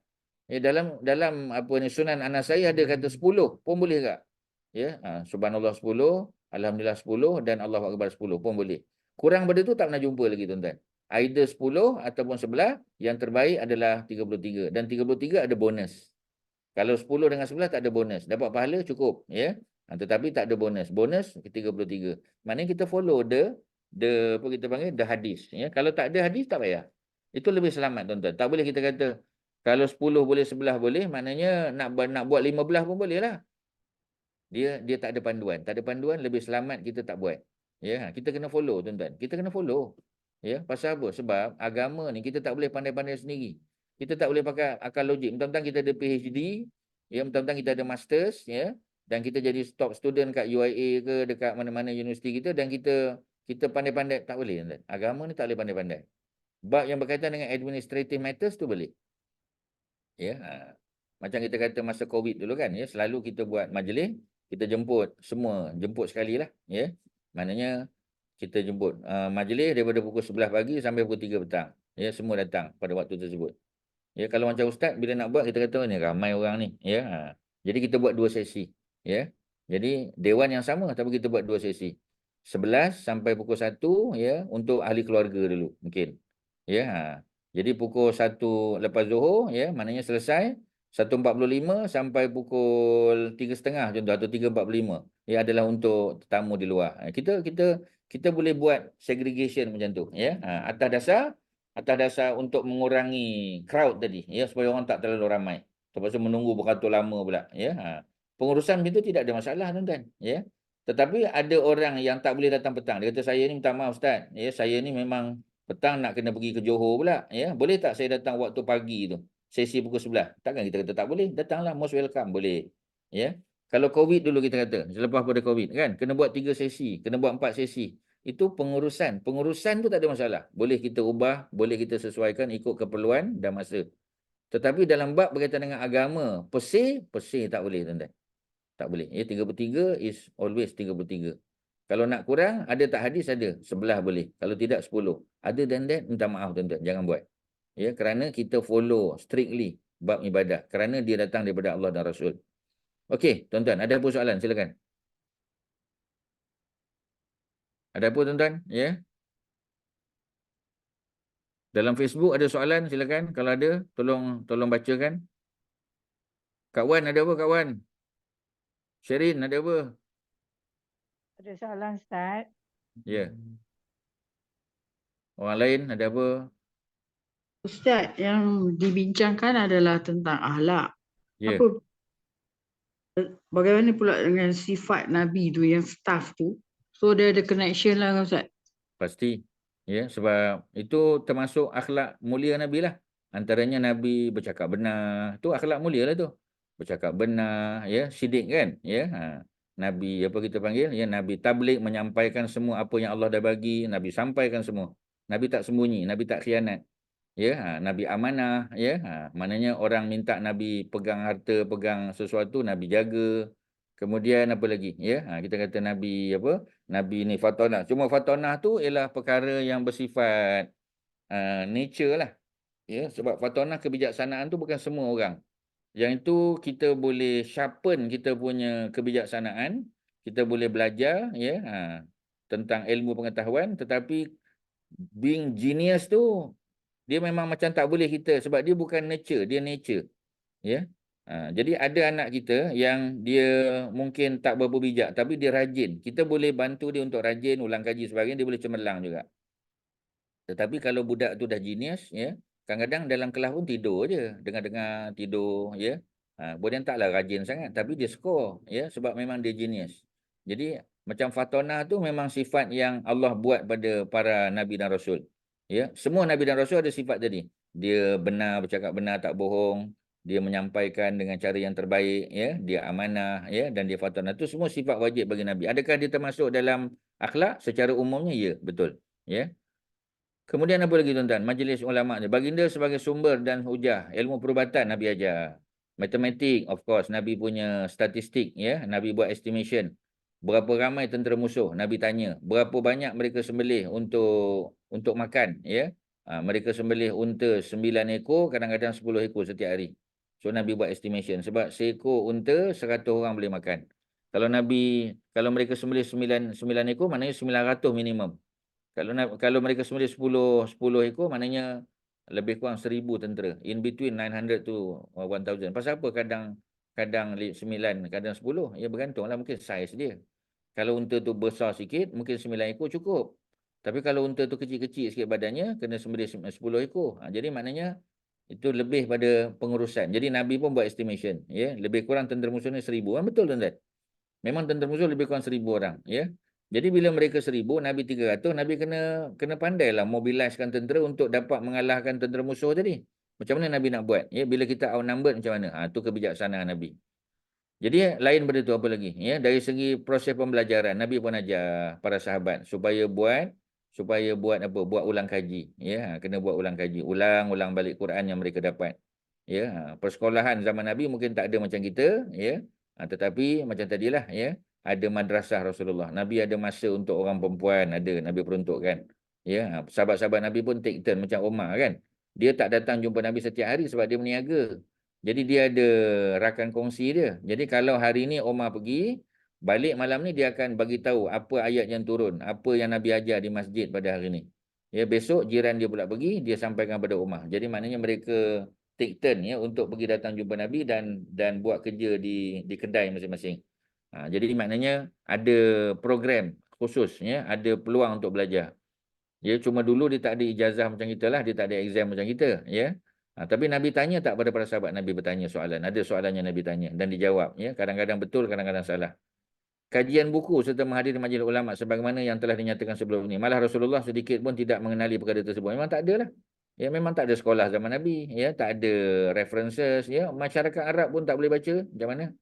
Ya, dalam apa ni Sunan An-Nasai ada kata 10 pun boleh tak? Ya, subhanallah 10, alhamdulillah 10 dan Allahu Akbar 10 pun boleh. Kurang pada tu tak pernah jumpa lagi tuan-tuan. Either 10 ataupun 11, yang terbaik adalah 33 dan 33 ada bonus. Kalau 10 dengan 11 tak ada bonus. Dapat pahala cukup ya. Tetapi tak ada bonus. Bonus 33. Maknanya kita follow the apa kita panggil the hadis ya. Kalau tak ada hadis tak payah. Itu lebih selamat tuan-tuan. Tak boleh kita kata kalau 10 boleh 11 boleh, maknanya nak buat 15 pun boleh lah. Dia tak ada panduan. Tak ada panduan, lebih selamat kita tak buat. Ya, kita kena follow tuan-tuan. Kita kena follow. Ya, pasal apa? Sebab agama ni kita tak boleh pandai-pandai sendiri. Kita tak boleh pakai akal logik. Mentang-mentang kita ada PhD, ya, mentang-mentang kita ada masters, ya, dan kita jadi top student kat UIA ke dekat mana-mana universiti kita dan kita pandai-pandai, tak boleh tuan-tuan. Agama ni tak boleh pandai-pandai. Bab yang berkaitan dengan administrative matters tu boleh. Ya, macam kita kata masa COVID dulu kan, ya, selalu kita buat majlis, kita jemput semua, jemput sekali lah, ya. Maknanya kita jemput majlis daripada pukul 11 pagi sampai pukul 3 petang. Ya, semua datang pada waktu tersebut. Ya, kalau macam ustaz bila nak buat kita kata ni ramai orang ni, ya. Jadi kita buat 2 sesi, ya. Jadi dewan yang sama tapi kita buat 2 sesi. 11 sampai pukul 1 ya untuk ahli keluarga dulu mungkin. Ya. Jadi pukul 1 lepas Zuhur ya, maknanya selesai 1.45 sampai pukul 3.30 contoh atau 3.45. Ya adalah untuk tetamu di luar. Kita boleh buat segregation macam tu ya. Atas dasar untuk mengurangi crowd tadi ya supaya orang tak terlalu ramai. Terpaksa menunggu beratur lama pula ya. Pengurusan macam tu tidak ada masalah tuan-tuan ya. Tetapi ada orang yang tak boleh datang petang. Dia kata saya ni minta maaf ustaz. Ya, saya ni memang petang nak kena pergi ke Johor pula ya. Boleh tak saya datang waktu pagi tu? Sesi pukul 11. Takkan kita kata tak boleh? Datanglah, most welcome, boleh. Ya. Kalau COVID dulu kita kata, selepas pada COVID kan, kena buat 3 sesi, kena buat 4 sesi. Itu pengurusan. Pengurusan tu tak ada masalah. Boleh kita ubah, boleh kita sesuaikan ikut keperluan dan masa. Tetapi dalam bab berkaitan dengan agama, pesir tak boleh tuan-tuan. Tak boleh. Ya, 33 is always 33. Kalau nak kurang, ada tak hadis ada. 11 boleh. Kalau tidak 10. Other than that, minta maaf tuan-tuan. Jangan buat. Ya, kerana kita follow strictly bab ibadah. Kerana dia datang daripada Allah dan Rasul. Okey, tuan-tuan. Ada apa soalan? Silakan. Ada apa tuan-tuan? Ya. Dalam Facebook ada soalan, silakan. Kalau ada, tolong bacakan. Kak Wan, ada apa Kak Wan? Sherin, ada apa? Ada soalan Ustaz. Ya. Orang lain ada apa? Ustaz, yang dibincangkan adalah tentang akhlak. Ya. Bagaimana pula dengan sifat Nabi tu, yang staff tu? So dia ada connection lah Ustaz. Pasti. Ya, sebab itu termasuk akhlak mulia Nabi lah. Antaranya Nabi bercakap benar. Tu akhlak mulia lah tu. Bercakap benar, ya, sidik kan? Ya. Nabi apa kita panggil? Ya, Nabi tabligh, menyampaikan semua apa yang Allah dah bagi, Nabi sampaikan semua. Nabi tak sembunyi, Nabi tak khianat. Ya, Nabi amanah, ya. Maknanya orang minta Nabi pegang harta, pegang sesuatu, Nabi jaga. Kemudian apa lagi? Ya, kita kata Nabi apa? Nabi ni fatonah. Cuma fatonah tu ialah perkara yang bersifat nature lah. Ya, sebab fatonah kebijaksanaan tu bukan semua orang. Yang itu kita boleh sharpen kita punya kebijaksanaan, kita boleh belajar ya, tentang ilmu pengetahuan, tetapi being genius tu dia memang macam tak boleh kita sebab dia bukan nature, dia nature. Ya. Jadi ada anak kita yang dia mungkin tak berapa bijak tapi dia rajin. Kita boleh bantu dia untuk rajin, ulang kaji sebagainya, dia boleh cemerlang juga. Tetapi kalau budak tu dah genius, ya, kadang-kadang dalam kelas pun tidur je, dengar-dengar tidur, ya. Kemudian taklah rajin sangat, tapi dia skor, ya, sebab memang dia genius. Jadi macam Fatonah tu memang sifat yang Allah buat pada para Nabi dan Rasul. Ya, semua Nabi dan Rasul ada sifat tadi. Dia benar, bercakap benar, tak bohong. Dia menyampaikan dengan cara yang terbaik, ya. Dia amanah, ya, dan dia Fatonah. Itu semua sifat wajib bagi Nabi. Adakah dia termasuk dalam akhlak? Secara umumnya, ya, betul. Ya. Kemudian apa lagi tuan-tuan? Majlis ulama ni. Baginda sebagai sumber dan hujah. Ilmu perubatan Nabi ajar. Matematik, of course. Nabi punya statistik. Ya, Nabi buat estimation. Berapa ramai tentera musuh? Nabi tanya. Berapa banyak mereka sembelih untuk makan? Ya, mereka sembelih unta 9 ekor, kadang-kadang 10 ekor setiap hari. So, Nabi buat estimation. Sebab seekor unta 100 orang boleh makan. Kalau mereka sembelih 9 ekor, maknanya 900 minimum. Kalau mereka sembelih 10 ekor, maknanya lebih kurang 1000 tentera. In between 900 to 1000. Pasal apa kadang 9, kadang 10? Ya bergantunglah mungkin saiz dia. Kalau unta tu besar sikit, mungkin 9 ekor cukup. Tapi kalau unta tu kecil-kecil sikit badannya, kena sembelih 10 ekor. Jadi maknanya itu lebih pada pengurusan. Jadi Nabi pun buat estimation. Ya, lebih kurang tentera musuh ni 1000. Betul tuan-tuan? Memang tentera musuh lebih kurang 1000 orang. Ya. Jadi bila mereka 1000, Nabi 300, Nabi kena pandailah mobiliskan tentera untuk dapat mengalahkan tentera musuh tadi. Macam mana Nabi nak buat? Ya, bila kita outnumbered macam mana? Itu kebijaksanaan Nabi. Jadi lain pada itu apa lagi? Ya, dari segi proses pembelajaran, Nabi pun ajar para sahabat supaya buat apa? Buat ulang kaji. Ya, kena buat ulang kaji. Ulang balik Quran yang mereka dapat. Ya, persekolahan zaman Nabi mungkin tak ada macam kita. Ya, tetapi macam tadilah. Ya, ada madrasah Rasulullah. Nabi ada masa untuk orang perempuan, ada Nabi peruntukkan. Ya, sahabat-sahabat Nabi pun take turn macam Umar kan. Dia tak datang jumpa Nabi setiap hari sebab dia berniaga. Jadi dia ada rakan kongsi dia. Jadi kalau hari ni Omar pergi, balik malam ni dia akan bagi tahu apa ayat yang turun, apa yang Nabi ajar di masjid pada hari ni. Ya, besok jiran dia pula pergi, dia sampaikan pada Omar. Jadi maknanya mereka take turn ya untuk pergi datang jumpa Nabi dan buat kerja di kedai masing-masing. Jadi maknanya ada program khusus ya, ada peluang untuk belajar. Ya, cuma dulu dia tak ada ijazah macam kita lah, dia tak ada exam macam kita, ya. Tapi Nabi tanya tak pada para sahabat? Nabi bertanya soalan. Ada soalan yang Nabi tanya dan dijawab, ya. Kadang-kadang betul, kadang-kadang salah. Kajian buku serta menghadiri majlis ulama sebagaimana yang telah dinyatakan sebelum ini. Malah Rasulullah sedikit pun tidak mengenali perkara tersebut. Memang tak ada lah. Ya, memang tak ada sekolah zaman Nabi, ya, tak ada references, ya. Masyarakat Arab pun tak boleh baca. Macam mana?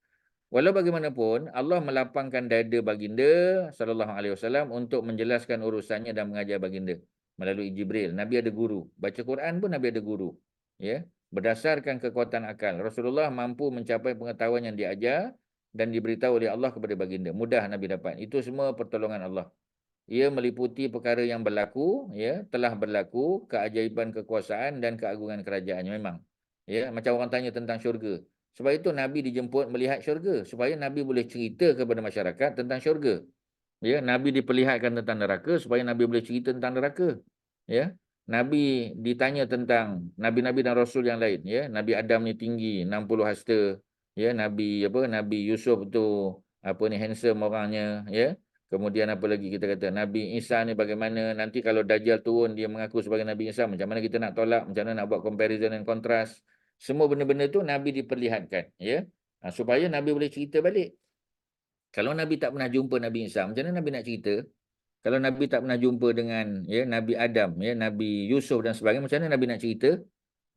Walau bagaimanapun, Allah melapangkan dada baginda sallallahu alaihi wasallam untuk menjelaskan urusannya dan mengajar baginda melalui Jibril. Nabi ada guru. Baca Quran pun Nabi ada guru. Ya, berdasarkan kekuatan akal, Rasulullah mampu mencapai pengetahuan yang diajar dan diberitahu oleh Allah kepada baginda. Mudah Nabi dapat. Itu semua pertolongan Allah. Ia meliputi perkara yang berlaku, ya, telah berlaku, keajaiban kekuasaan dan keagungan kerajaannya memang. Ya, macam orang tanya tentang syurga. Sebab itu Nabi dijemput melihat syurga supaya Nabi boleh cerita kepada masyarakat tentang syurga. Ya, Nabi diperlihatkan tentang neraka supaya Nabi boleh cerita tentang neraka. Ya, Nabi ditanya tentang nabi-nabi dan rasul yang lain. Ya, Nabi Adam ni tinggi 60 hasta. Ya, Nabi Yusuf tu apa ni handsome orangnya. Ya, kemudian apa lagi kita kata Nabi Isa ni bagaimana nanti kalau Dajjal turun dia mengaku sebagai Nabi Isa. Macam mana kita nak tolak? Macam mana nak buat comparison dan kontras? Semua benda-benda tu Nabi diperlihatkan. Ya, supaya Nabi boleh cerita balik. Kalau Nabi tak pernah jumpa Nabi Isa, macam mana Nabi nak cerita? Kalau Nabi tak pernah jumpa dengan ya Nabi Adam, ya Nabi Yusuf dan sebagainya, macam mana Nabi nak cerita?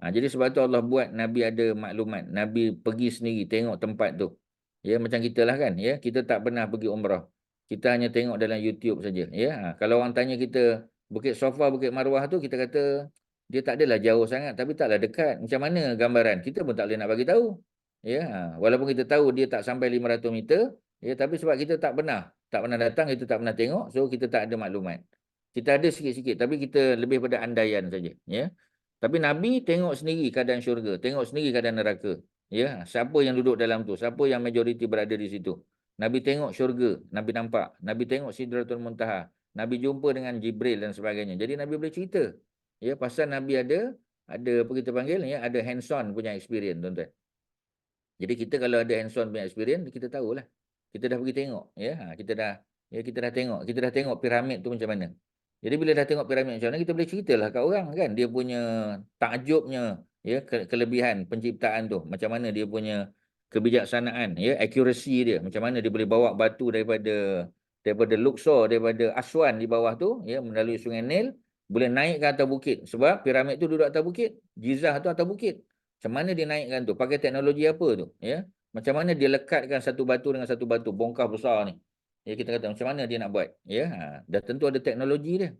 Jadi sebab tu Allah buat Nabi ada maklumat. Nabi pergi sendiri tengok tempat tu. Ya, macam kita lah kan, ya. Kita tak pernah pergi umrah. Kita hanya tengok dalam YouTube saja, ya. Kalau orang tanya kita Bukit Sofa, Bukit Marwah tu, kita kata dia tak adalah jauh sangat tapi taklah dekat. Macam mana gambaran? Kita pun tak boleh nak bagi tahu. Ya, walaupun kita tahu dia tak sampai 500 meter, ya, tapi sebab kita tak pernah datang, kita tak pernah tengok, so kita tak ada maklumat. Kita ada sikit-sikit tapi kita lebih pada andaian saja, ya. Tapi Nabi tengok sendiri keadaan syurga, tengok sendiri keadaan neraka. Ya, siapa yang duduk dalam tu, siapa yang majoriti berada di situ. Nabi tengok syurga, Nabi nampak, Nabi tengok Sidratul Muntaha, Nabi jumpa dengan Jibril dan sebagainya. Jadi Nabi boleh cerita. Ya, pasal Nabi ada apa kita panggil ya, ada hands on punya experience, tuan-tuan. Jadi kita kalau ada hands-on punya experience, kita tahulah. Kita dah pergi tengok, ya. Kita dah tengok piramid tu macam mana. Jadi bila dah tengok piramid macam mana, kita boleh ceritalah kat orang kan, dia punya takjubnya, ya, kelebihan penciptaan tu, macam mana dia punya kebijaksanaan, ya, accuracy dia, macam mana dia boleh bawa batu daripada Luxor, daripada Aswan di bawah tu, ya, melalui Sungai Nil, boleh naik ke atas bukit. Sebab piramid tu duduk atas bukit, Gizah tu atas bukit. Macam mana dia naikkan tu? Pakai teknologi apa tu? Ya. Macam mana dia lekatkan satu batu dengan satu batu, bongkah besar ni. Ya, kita kata macam mana dia nak buat? Ya, dah tentu ada teknologi dia.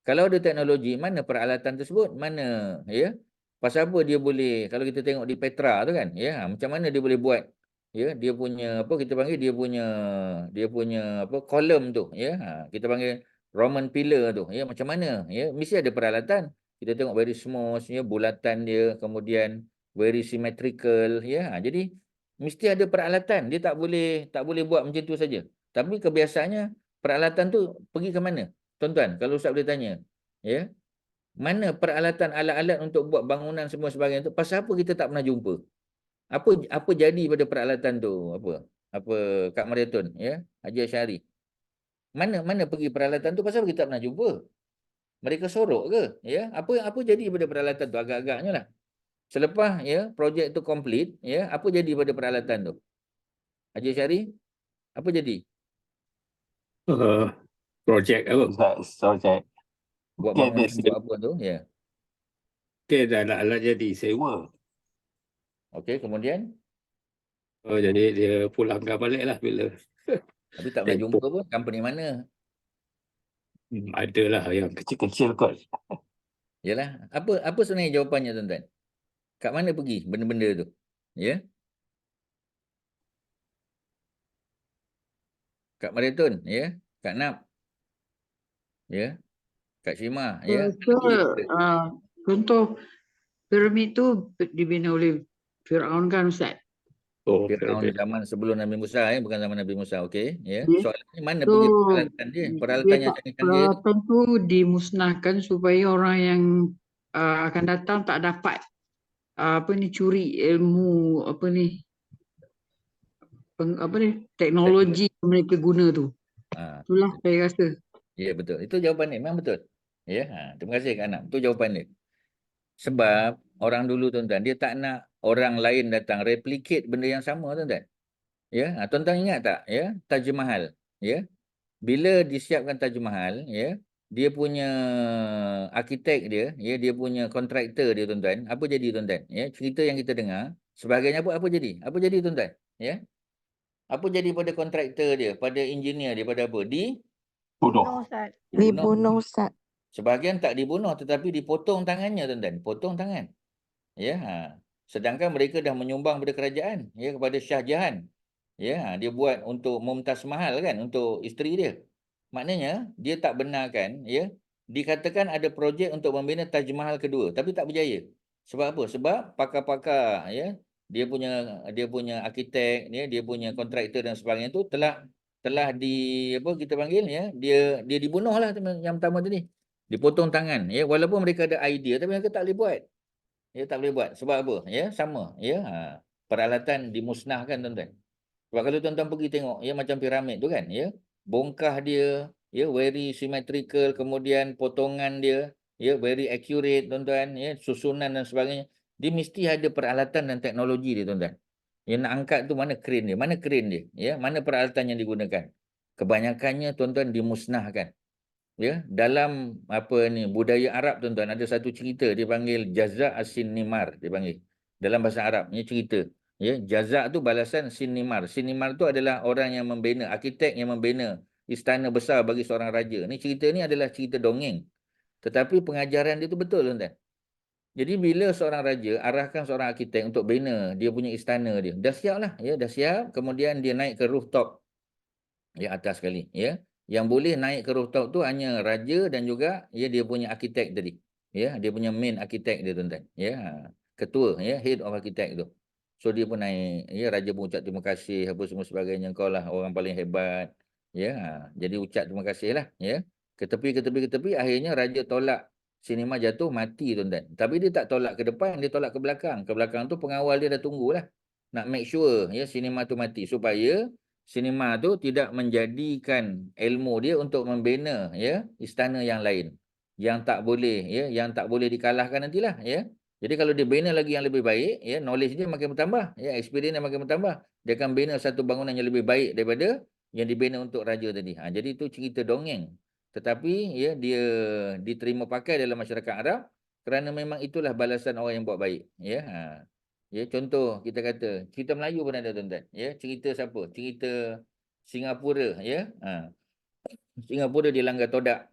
Kalau ada teknologi, mana peralatan tersebut? Mana, ya? Pasal apa dia boleh, kalau kita tengok di Petra tu kan, ya, macam mana dia boleh buat? Ya, dia punya apa kita panggil, dia punya apa, kolom tu, ya. Kita panggil Roman pillar tu, ya, macam mana? Ya, mesti ada peralatan. Kita tengok very smooth, ya, bulatan dia, kemudian very symmetrical, ya. Jadi mesti ada peralatan. Dia tak boleh buat macam tu saja. Tapi kebiasaannya peralatan tu pergi ke mana? Tuan-tuan, kalau Ustaz boleh tanya, ya, mana peralatan alat-alat untuk buat bangunan semua sebagainya tu? Pasal apa kita tak pernah jumpa? Apa jadi pada peralatan tu? Apa Kak Mariatun, ya, Haji Asyari? Mana pergi peralatan tu? Pasal apa kita tak pernah jumpa? Mereka sorok ke? Ya, apa jadi pada peralatan tu? Agak-agaknya lah. Selepas, ya, projek tu complete, ya, apa jadi pada peralatan tu? Haji Asyari, apa jadi? Projek apa? Projek. Buat Mungkin bangunan, dia buat apa tu? Ya. Okay, dah alat jadi sewa. Okey, kemudian Jadi dia pulangkan balik lah bila tapi tak pernah tempoh. jumpa pun company mana. Adalah yang kecil-kecil kot. Yalah, apa sebenarnya jawapannya tuan-tuan? Kat mana pergi benda-benda tu? Ya. Kak Mariatun, ya. Kak Nap. Ya. Kak Syima, ya. Contoh piramid tu dibina oleh Firaun kan Ustaz? Firaun zaman sebelum Nabi Musa, ya, bukan zaman Nabi Musa, okey, ya. Ya. Soalannya mana So, pergi peralatan dia? Peralatan yang canggih-canggih tu. peralatan tu dimusnahkan supaya orang yang akan datang tak dapat curi ilmu teknologi yang mereka guna tu. Itulah saya rasa. Ya, betul. Itu jawapan dia, memang betul. Ya, terima kasih Kak Nap. Itu jawapan dia. Sebab orang dulu tuan-tuan, dia tak nak orang lain datang replicate benda yang sama tuan-tuan. Ya, tuan-tuan ingat tak, ya, Taj Mahal, ya. Bila disiapkan Taj Mahal, ya, dia punya arkitek dia, ya, dia punya kontraktor dia tuan-tuan, apa jadi tuan-tuan? Ya, cerita yang kita dengar, sebagainya apa jadi? Apa jadi tuan-tuan? Ya. Apa jadi pada kontraktor dia, pada engineer dia, pada apa? Bunuh Ustaz. Dibunuh Ustaz. Sebahagian tak dibunuh tetapi dipotong tangannya tuan-tuan, potong tangan. Ya, sedangkan mereka dah menyumbang pada kerajaan, ya, kepada Shah Jahan. Ya, dia buat untuk Mumtaz Mahal kan, untuk isteri dia. Maknanya dia tak benarkan, ya. Dikatakan ada projek untuk membina Taj Mahal kedua tapi tak berjaya. Sebab apa? Sebab pakar-pakar, ya, dia punya arkitek, ya, dia punya kontraktor dan sebagainya tu telah apa kita panggil, ya, dia dibunuh lah yang pertama tadi. Dipotong tangan, ya, walaupun mereka ada idea tapi mereka tak boleh buat. Ya, tak boleh buat. Sebab apa? Ya, sama, ya. Peralatan dimusnahkan tuan-tuan. Sebab kalau tuan-tuan pergi tengok, ya, macam piramid tu kan, ya, bongkah dia, ya, very symmetrical, kemudian potongan dia, ya, very accurate tuan-tuan, ya, susunan dan sebagainya. Dia mesti ada peralatan dan teknologi dia tuan-tuan. Yang nak angkat tu mana crane dia, ya, mana peralatan yang digunakan. Kebanyakannya tuan-tuan dimusnahkan. Ya, dalam apa ni budaya Arab tuan-tuan, ada satu cerita dipanggil Jaza' as-Sinimar dipanggil. Dalam bahasa Arab ni cerita. Ya, Jaza' tu balasan Sinimar. Sinimar tu adalah orang yang membina, arkitek yang membina istana besar bagi seorang raja. Ni cerita ni adalah cerita dongeng. Tetapi pengajaran dia tu betul tuan-tuan. Jadi bila seorang raja arahkan seorang arkitek untuk bina dia punya istana dia, dah siap lah, ya, dah siap, kemudian dia naik ke rooftop. Ya, atas sekali, ya. Yang boleh naik ke rooftop tu hanya raja dan juga, ya, dia punya arkitek tadi. Ya, dia punya main arkitek dia tuan-tuan. Ya, ketua, ya, head of arkitek tu. So dia pun naik, ya, raja pun ucap terima kasih apa semua sebagainya, kau lah orang paling hebat. Ya, jadi ucap terima kasih lah, ya. Ke tepi, akhirnya raja tolak sinema jatuh mati tuan-tuan. Tapi dia tak tolak ke depan, dia tolak ke belakang. Ke belakang tu pengawal dia dah tunggulah. nak make sure ya sinema tu mati supaya sinema tu tidak menjadikan ilmu dia untuk membina ya istana yang lain yang tak boleh ya, yang tak boleh dikalahkan nantilah ya. Jadi kalau dia bina lagi yang lebih baik ya, knowledge dia makin bertambah ya, experience dia makin bertambah. Dia akan bina satu bangunan yang lebih baik daripada yang dibina untuk raja tadi. Jadi itu cerita dongeng. Tetapi ya dia diterima pakai dalam masyarakat Arab kerana memang itulah balasan orang yang buat baik ya. Ya contoh kita kata cerita Melayu pun ada tuan-tuan ya, cerita siapa? Cerita Singapura ya. Singapura dilanggar todak.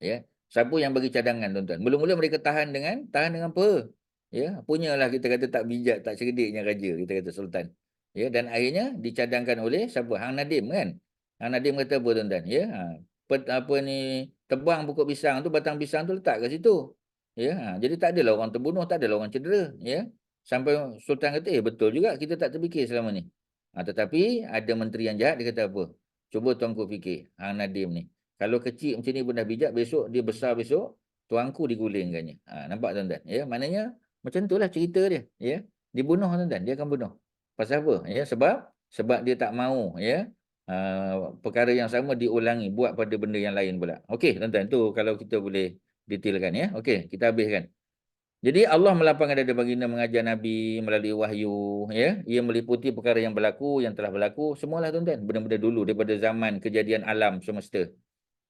Ya, siapa yang bagi cadangan tuan-tuan? Mula-mula mereka tahan dengan apa? Ya, punyalah kita kata tak bijak, tak cerdiknya raja, kita kata sultan. Ya, dan akhirnya dicadangkan oleh siapa? Hang Nadim kan? Hang Nadim kata apa tuan-tuan? Ya, apa ni tebang pokok pisang tu, batang pisang tu letak kat situ. Ya, jadi tak adalah orang terbunuh, tak adalah orang cedera, ya. Sampai sultan kata, betul juga, kita tak terfikir selama ni. Tetapi ada menteri yang jahat, dia kata apa? Cuba tuanku fikir, Hang Nadim ni. Kalau kecil macam ni pun dah bijak, besok dia besar besok, tuanku digulingkannya. Nampak tuan-tuan? Ya, maknanya macam itulah cerita dia. Ya, dibunuh tuan-tuan, dia akan bunuh. Pasal apa? Ya, sebab dia tak mahu ya perkara yang sama diulangi, buat pada benda yang lain pula. Okey, tuan-tuan, tu kalau kita boleh detailkan ya. Okey, kita habiskan. Jadi Allah melapangkan dada baginda mengajar Nabi melalui wahyu ya. Ia meliputi perkara yang berlaku, yang telah berlaku, semualah tuan-tuan, benda-benda dulu daripada zaman kejadian alam semesta.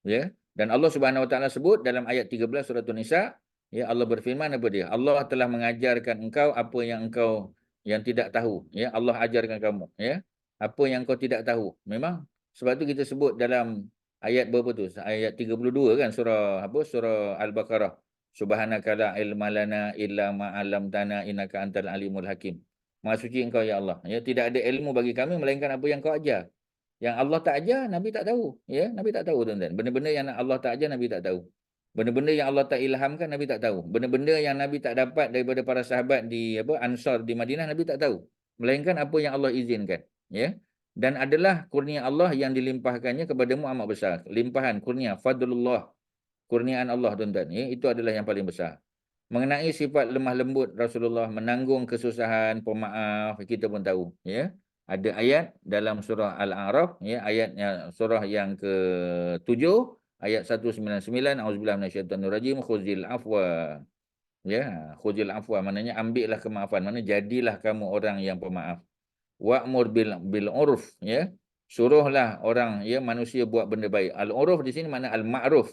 Ya, dan Allah Subhanahu Wa Taala sebut dalam ayat 13 surah An-Nisa, ya, Allah berfirman apa dia? Allah telah mengajarkan engkau apa yang engkau yang tidak tahu, ya. Allah ajarkan kamu, ya. Apa yang kau tidak tahu. Memang sebab tu kita sebut dalam ayat berapa tu? Ayat 32 kan surah apa? Surah Al-Baqarah. Subhanaka la ilma lana illa ma 'allamtana innaka antal alimul hakim. Maha suci engkau ya Allah, ya. Tidak ada ilmu bagi kami melainkan apa yang kau ajar. Yang Allah tak ajar, Nabi tak tahu. Ya, Nabi tak tahu tuan-tuan. Benda-benda yang Allah tak ajar, Nabi tak tahu. Benda-benda yang Allah tak ilhamkan, Nabi tak tahu. Benda-benda yang Nabi tak dapat daripada para sahabat di Ansar di Madinah, Nabi tak tahu. Melainkan apa yang Allah izinkan. Ya. Dan adalah kurnia Allah yang dilimpahkannya kepadamu amat besar. Limpahan, kurnia, fadlullah. Kurniaan Allah tuan-tuan. Ya, itu adalah yang paling besar. Mengenai sifat lemah lembut Rasulullah, menanggung kesusahan, pemaaf, kita pun tahu. Ya. Ada ayat dalam surah Al-A'raf, ya, ayatnya surah yang ke-7, ayat 199, auzubillahi minasyaitonir rajim, khuzil afwa. Ya, khuzil afwa maknanya ambillah kemaafan, maknanya jadilah kamu orang yang pemaaf. Wa'mur bil urf, ya. Suruhlah orang ya manusia buat benda baik. Al-urf di sini makna al-ma'ruf.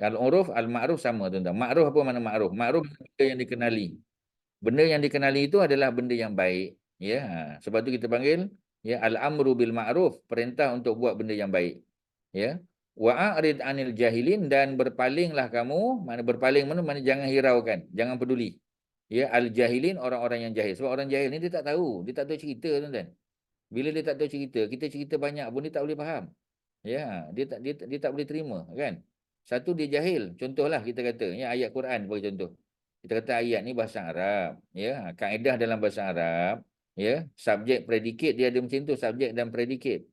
Al-urf, al-ma'ruf sama tuan-tuan. Ma'ruf apa makna ma'ruf? Ma'ruf benda yang dikenali. Benda yang dikenali itu adalah benda yang baik. Ya, sebab tu kita panggil ya al-amru bil ma'ruf, perintah untuk buat benda yang baik. Ya. Wa a'rid 'anil jahilin, dan berpalinglah kamu, mana berpaling mana jangan hiraukan, jangan peduli. Ya, al-jahilin, orang-orang yang jahil. Sebab orang jahil ni dia tak tahu cerita tuan-tuan. Bila dia tak tahu cerita, kita cerita banyak pun dia tak boleh faham. Ya, dia tak boleh terima kan. Satu, dia jahil. Contohlah kita kata ya ayat Quran bagi contoh. Kita kata ayat ni bahasa Arab, ya, kaedah dalam bahasa Arab, ya, subjek predikat dia ada macam tu, subjek dan predikat.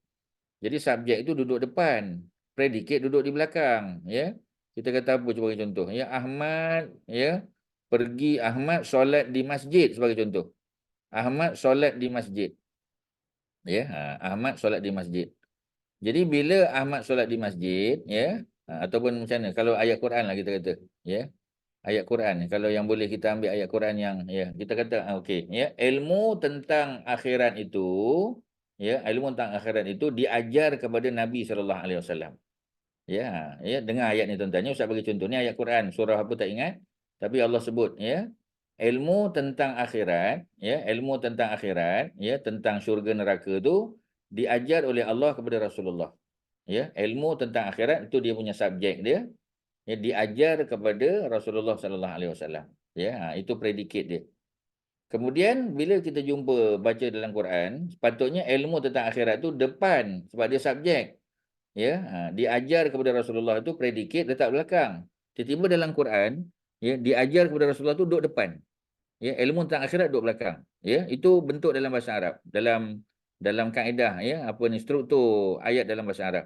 Jadi subjek itu duduk depan, predikat duduk di belakang, ya. Kita kata apa sebagai contoh? Ya, Ahmad, ya, Ahmad solat di masjid sebagai contoh. Ahmad solat di masjid. Ya, Ahmad solat di masjid. Jadi bila Ahmad solat di masjid, ya, ataupun macam mana? Kalau ayat Quran lah kita kata, ya. Ayat Quran, kalau yang boleh kita ambil ayat Quran yang ya kita kata okey ya, ilmu tentang akhirat itu, ya, ilmu tentang akhirat itu diajar kepada Nabi SAW. Ya, ya, dengar ayat ni tuan-tuan. Ustaz bagi contoh ni ayat Quran, surah apa tak ingat, tapi Allah sebut ya, ilmu tentang akhirat, ya, ilmu tentang akhirat, ya, tentang syurga neraka tu diajar oleh Allah kepada Rasulullah. Ya, ilmu tentang akhirat itu dia punya subjek dia. Ya, diajar kepada Rasulullah sallallahu alaihi wasallam. Ya, itu predikat dia. Kemudian bila kita jumpa baca dalam Quran, sepatutnya ilmu tentang akhirat tu depan sebab dia subjek. Ya, diajar kepada Rasulullah itu predikat letak belakang. Tiba-tiba dalam Quran, ya, diajar kepada Rasulullah tu duduk depan. Ya, ilmu tentang akhirat duduk belakang. Ya, itu bentuk dalam bahasa Arab. Dalam kaedah ya, apa ni struktur ayat dalam bahasa Arab.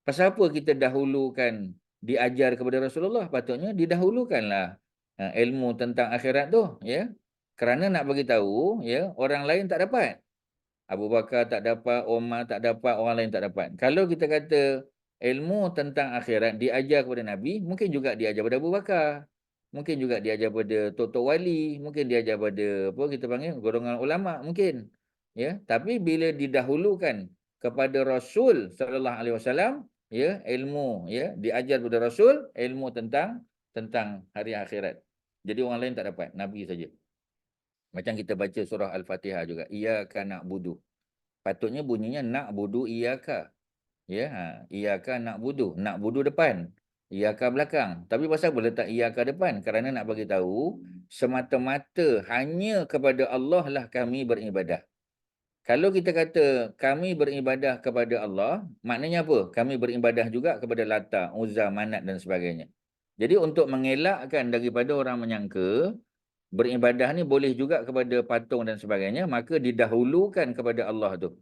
Pasal apa kita dahulukan diajar kepada Rasulullah? Patutnya didahulukanlah ilmu tentang akhirat tu, ya. Kerana nak bagi tahu, ya, orang lain tak dapat. Abu Bakar tak dapat, Umar tak dapat, orang lain tak dapat. Kalau kita kata ilmu tentang akhirat diajar kepada Nabi, mungkin juga diajar pada Abu Bakar. Mungkin juga diajar pada Tok Wali, mungkin diajar pada apa kita panggil golongan ulama mungkin. Ya, tapi bila didahulukan kepada Rasul sallallahu alaihi wasallam, ya, ilmu, ya, diajar kepada Rasul ilmu tentang hari akhirat. Jadi orang lain tak dapat, Nabi saja. Macam kita baca surah Al-Fatihah juga. Iyyaka na'budu. Patutnya bunyinya na'budu iyyaka. Ya, iyyaka na'budu. Na'budu depan. Iyyaka belakang. Tapi pasal boleh letak iyyaka depan? Kerana nak bagi tahu semata-mata hanya kepada Allah lah kami beribadah. Kalau kita kata kami beribadah kepada Allah, maknanya apa? Kami beribadah juga kepada Lata, Uzza, Manat dan sebagainya. Jadi untuk mengelakkan daripada orang menyangka beribadah ni boleh juga kepada patung dan sebagainya, maka didahulukan kepada Allah tu.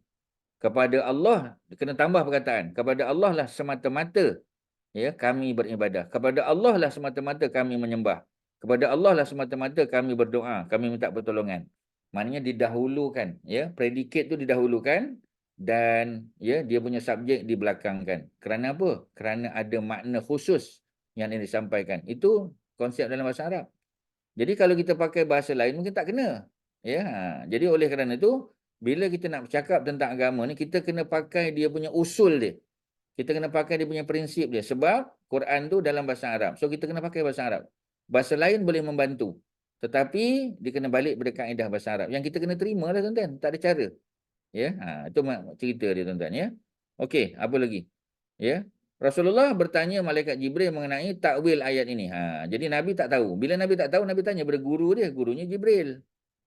Kepada Allah, kena tambah perkataan. Kepada Allah lah semata-mata, ya, kami beribadah. Kepada Allah lah semata-mata kami menyembah. Kepada Allah lah semata-mata kami berdoa, kami minta pertolongan. Maknanya didahulukan, ya, predikat tu didahulukan dan ya dia punya subjek dibelakangkan. Kerana apa? Kerana ada makna khusus yang disampaikan. Itu konsep dalam bahasa Arab. Jadi kalau kita pakai bahasa lain mungkin tak kena. Ya, jadi oleh kerana itu bila kita nak bercakap tentang agama ni kita kena pakai dia punya usul dia. Kita kena pakai dia punya prinsip dia sebab Quran tu dalam bahasa Arab. So kita kena pakai bahasa Arab. Bahasa lain boleh membantu. Tetapi dia kena balik pada kaedah bahasa Arab. Yang kita kena terima lah tuan-tuan, tak ada cara. Ya, itu cerita dia tuan-tuan ya. Okey, apa lagi? Ya. Rasulullah bertanya malaikat Jibril mengenai takwil ayat ini. Jadi Nabi tak tahu. Bila Nabi tak tahu, Nabi tanya pada guru dia, gurunya Jibril.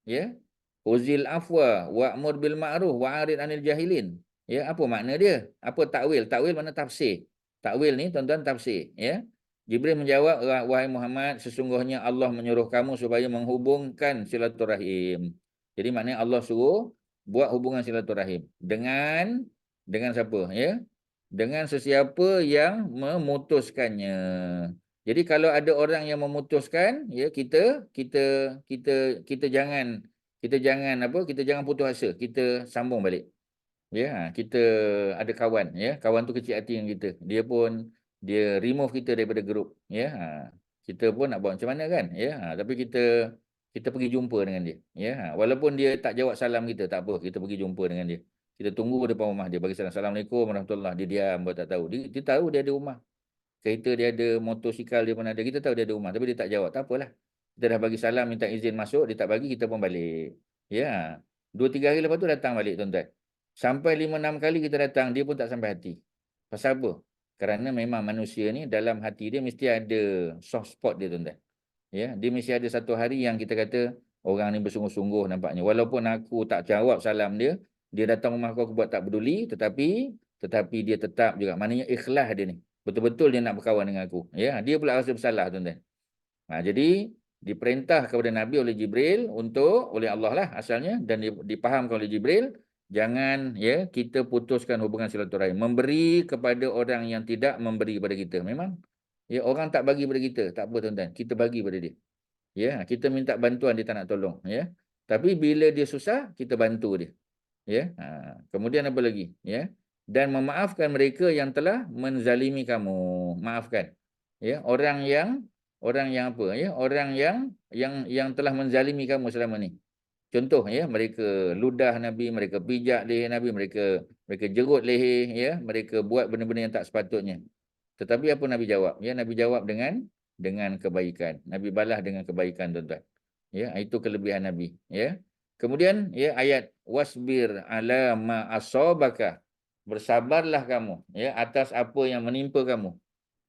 Ya. Uzil afwa wa'mur bil ma'ruf wa'arid anil jahilin. Ya, apa makna dia? Apa takwil? Takwil makna tafsir. Takwil ni tuan-tuan tafsir, ya. Jibril menjawab, wahai Muhammad, sesungguhnya Allah menyuruh kamu supaya menghubungkan silaturahim. Jadi maknanya Allah suruh buat hubungan silaturahim dengan siapa, ya? Dengan sesiapa yang memutuskannya. Jadi kalau ada orang yang memutuskan, ya, kita jangan putus asa, kita sambung balik. Ya, kita ada kawan, ya, kawan tu kecil hati dengan kita. Dia remove kita daripada grup, ya. Kita pun nak buat macam mana kan, ya. Tapi kita pergi jumpa dengan dia, ya. Walaupun dia tak jawab salam kita, tak apa, kita pergi jumpa dengan dia. Kita tunggu depan rumah dia, bagi salam. Assalamualaikum warahmatullahi. Dia diam, buat tak tahu. Dia tahu dia ada rumah. Kereta dia ada, motosikal dia pun ada. Kita tahu dia ada rumah, tapi dia tak jawab. Tak apalah. Kita dah bagi salam, minta izin masuk, dia tak bagi, kita pun balik. Ya. 2-3 hari lepas tu datang balik tuan-tuan. Sampai 5-6 kali kita datang, dia pun tak sampai hati. Pasal apa? Kerana memang manusia ni dalam hati dia mesti ada soft spot dia tuan-tuan. Ya, dia mesti ada satu hari yang kita kata orang ni bersungguh-sungguh nampaknya. Walaupun aku tak jawab salam dia, dia datang rumah aku buat tak peduli, tetapi dia tetap juga. Maknanya ikhlas dia ni. Betul-betul dia nak berkawan dengan aku. Ya, dia pula rasa bersalah tuan-tuan. Jadi diperintah kepada Nabi oleh Jibril oleh Allah lah asalnya, dan dipahamkan oleh Jibril, jangan, ya, kita putuskan hubungan silaturahim. Memberi kepada orang yang tidak memberi kepada kita. Memang, ya, orang tak bagi kepada kita, tak apa tuan-tuan, kita bagi kepada dia. Ya, kita minta bantuan, dia tak nak tolong, ya. Tapi bila dia susah, kita bantu dia. Ya. Kemudian apa lagi? Ya. Dan memaafkan mereka yang telah menzalimi kamu. Maafkan. Ya, orang yang apa, ya? Orang yang telah menzalimi kamu selama ni. Contoh, ya, mereka ludah Nabi, mereka pijak leher Nabi, mereka jerut leher, ya, mereka buat benda-benda yang tak sepatutnya. Tetapi apa Nabi jawab? Ya, Nabi jawab dengan kebaikan. Nabi balas dengan kebaikan, tuan-tuan. Ya, itu kelebihan Nabi, ya. Kemudian, ya, ayat wasbir ala ma asabaka. Bersabarlah kamu, ya, atas apa yang menimpa kamu.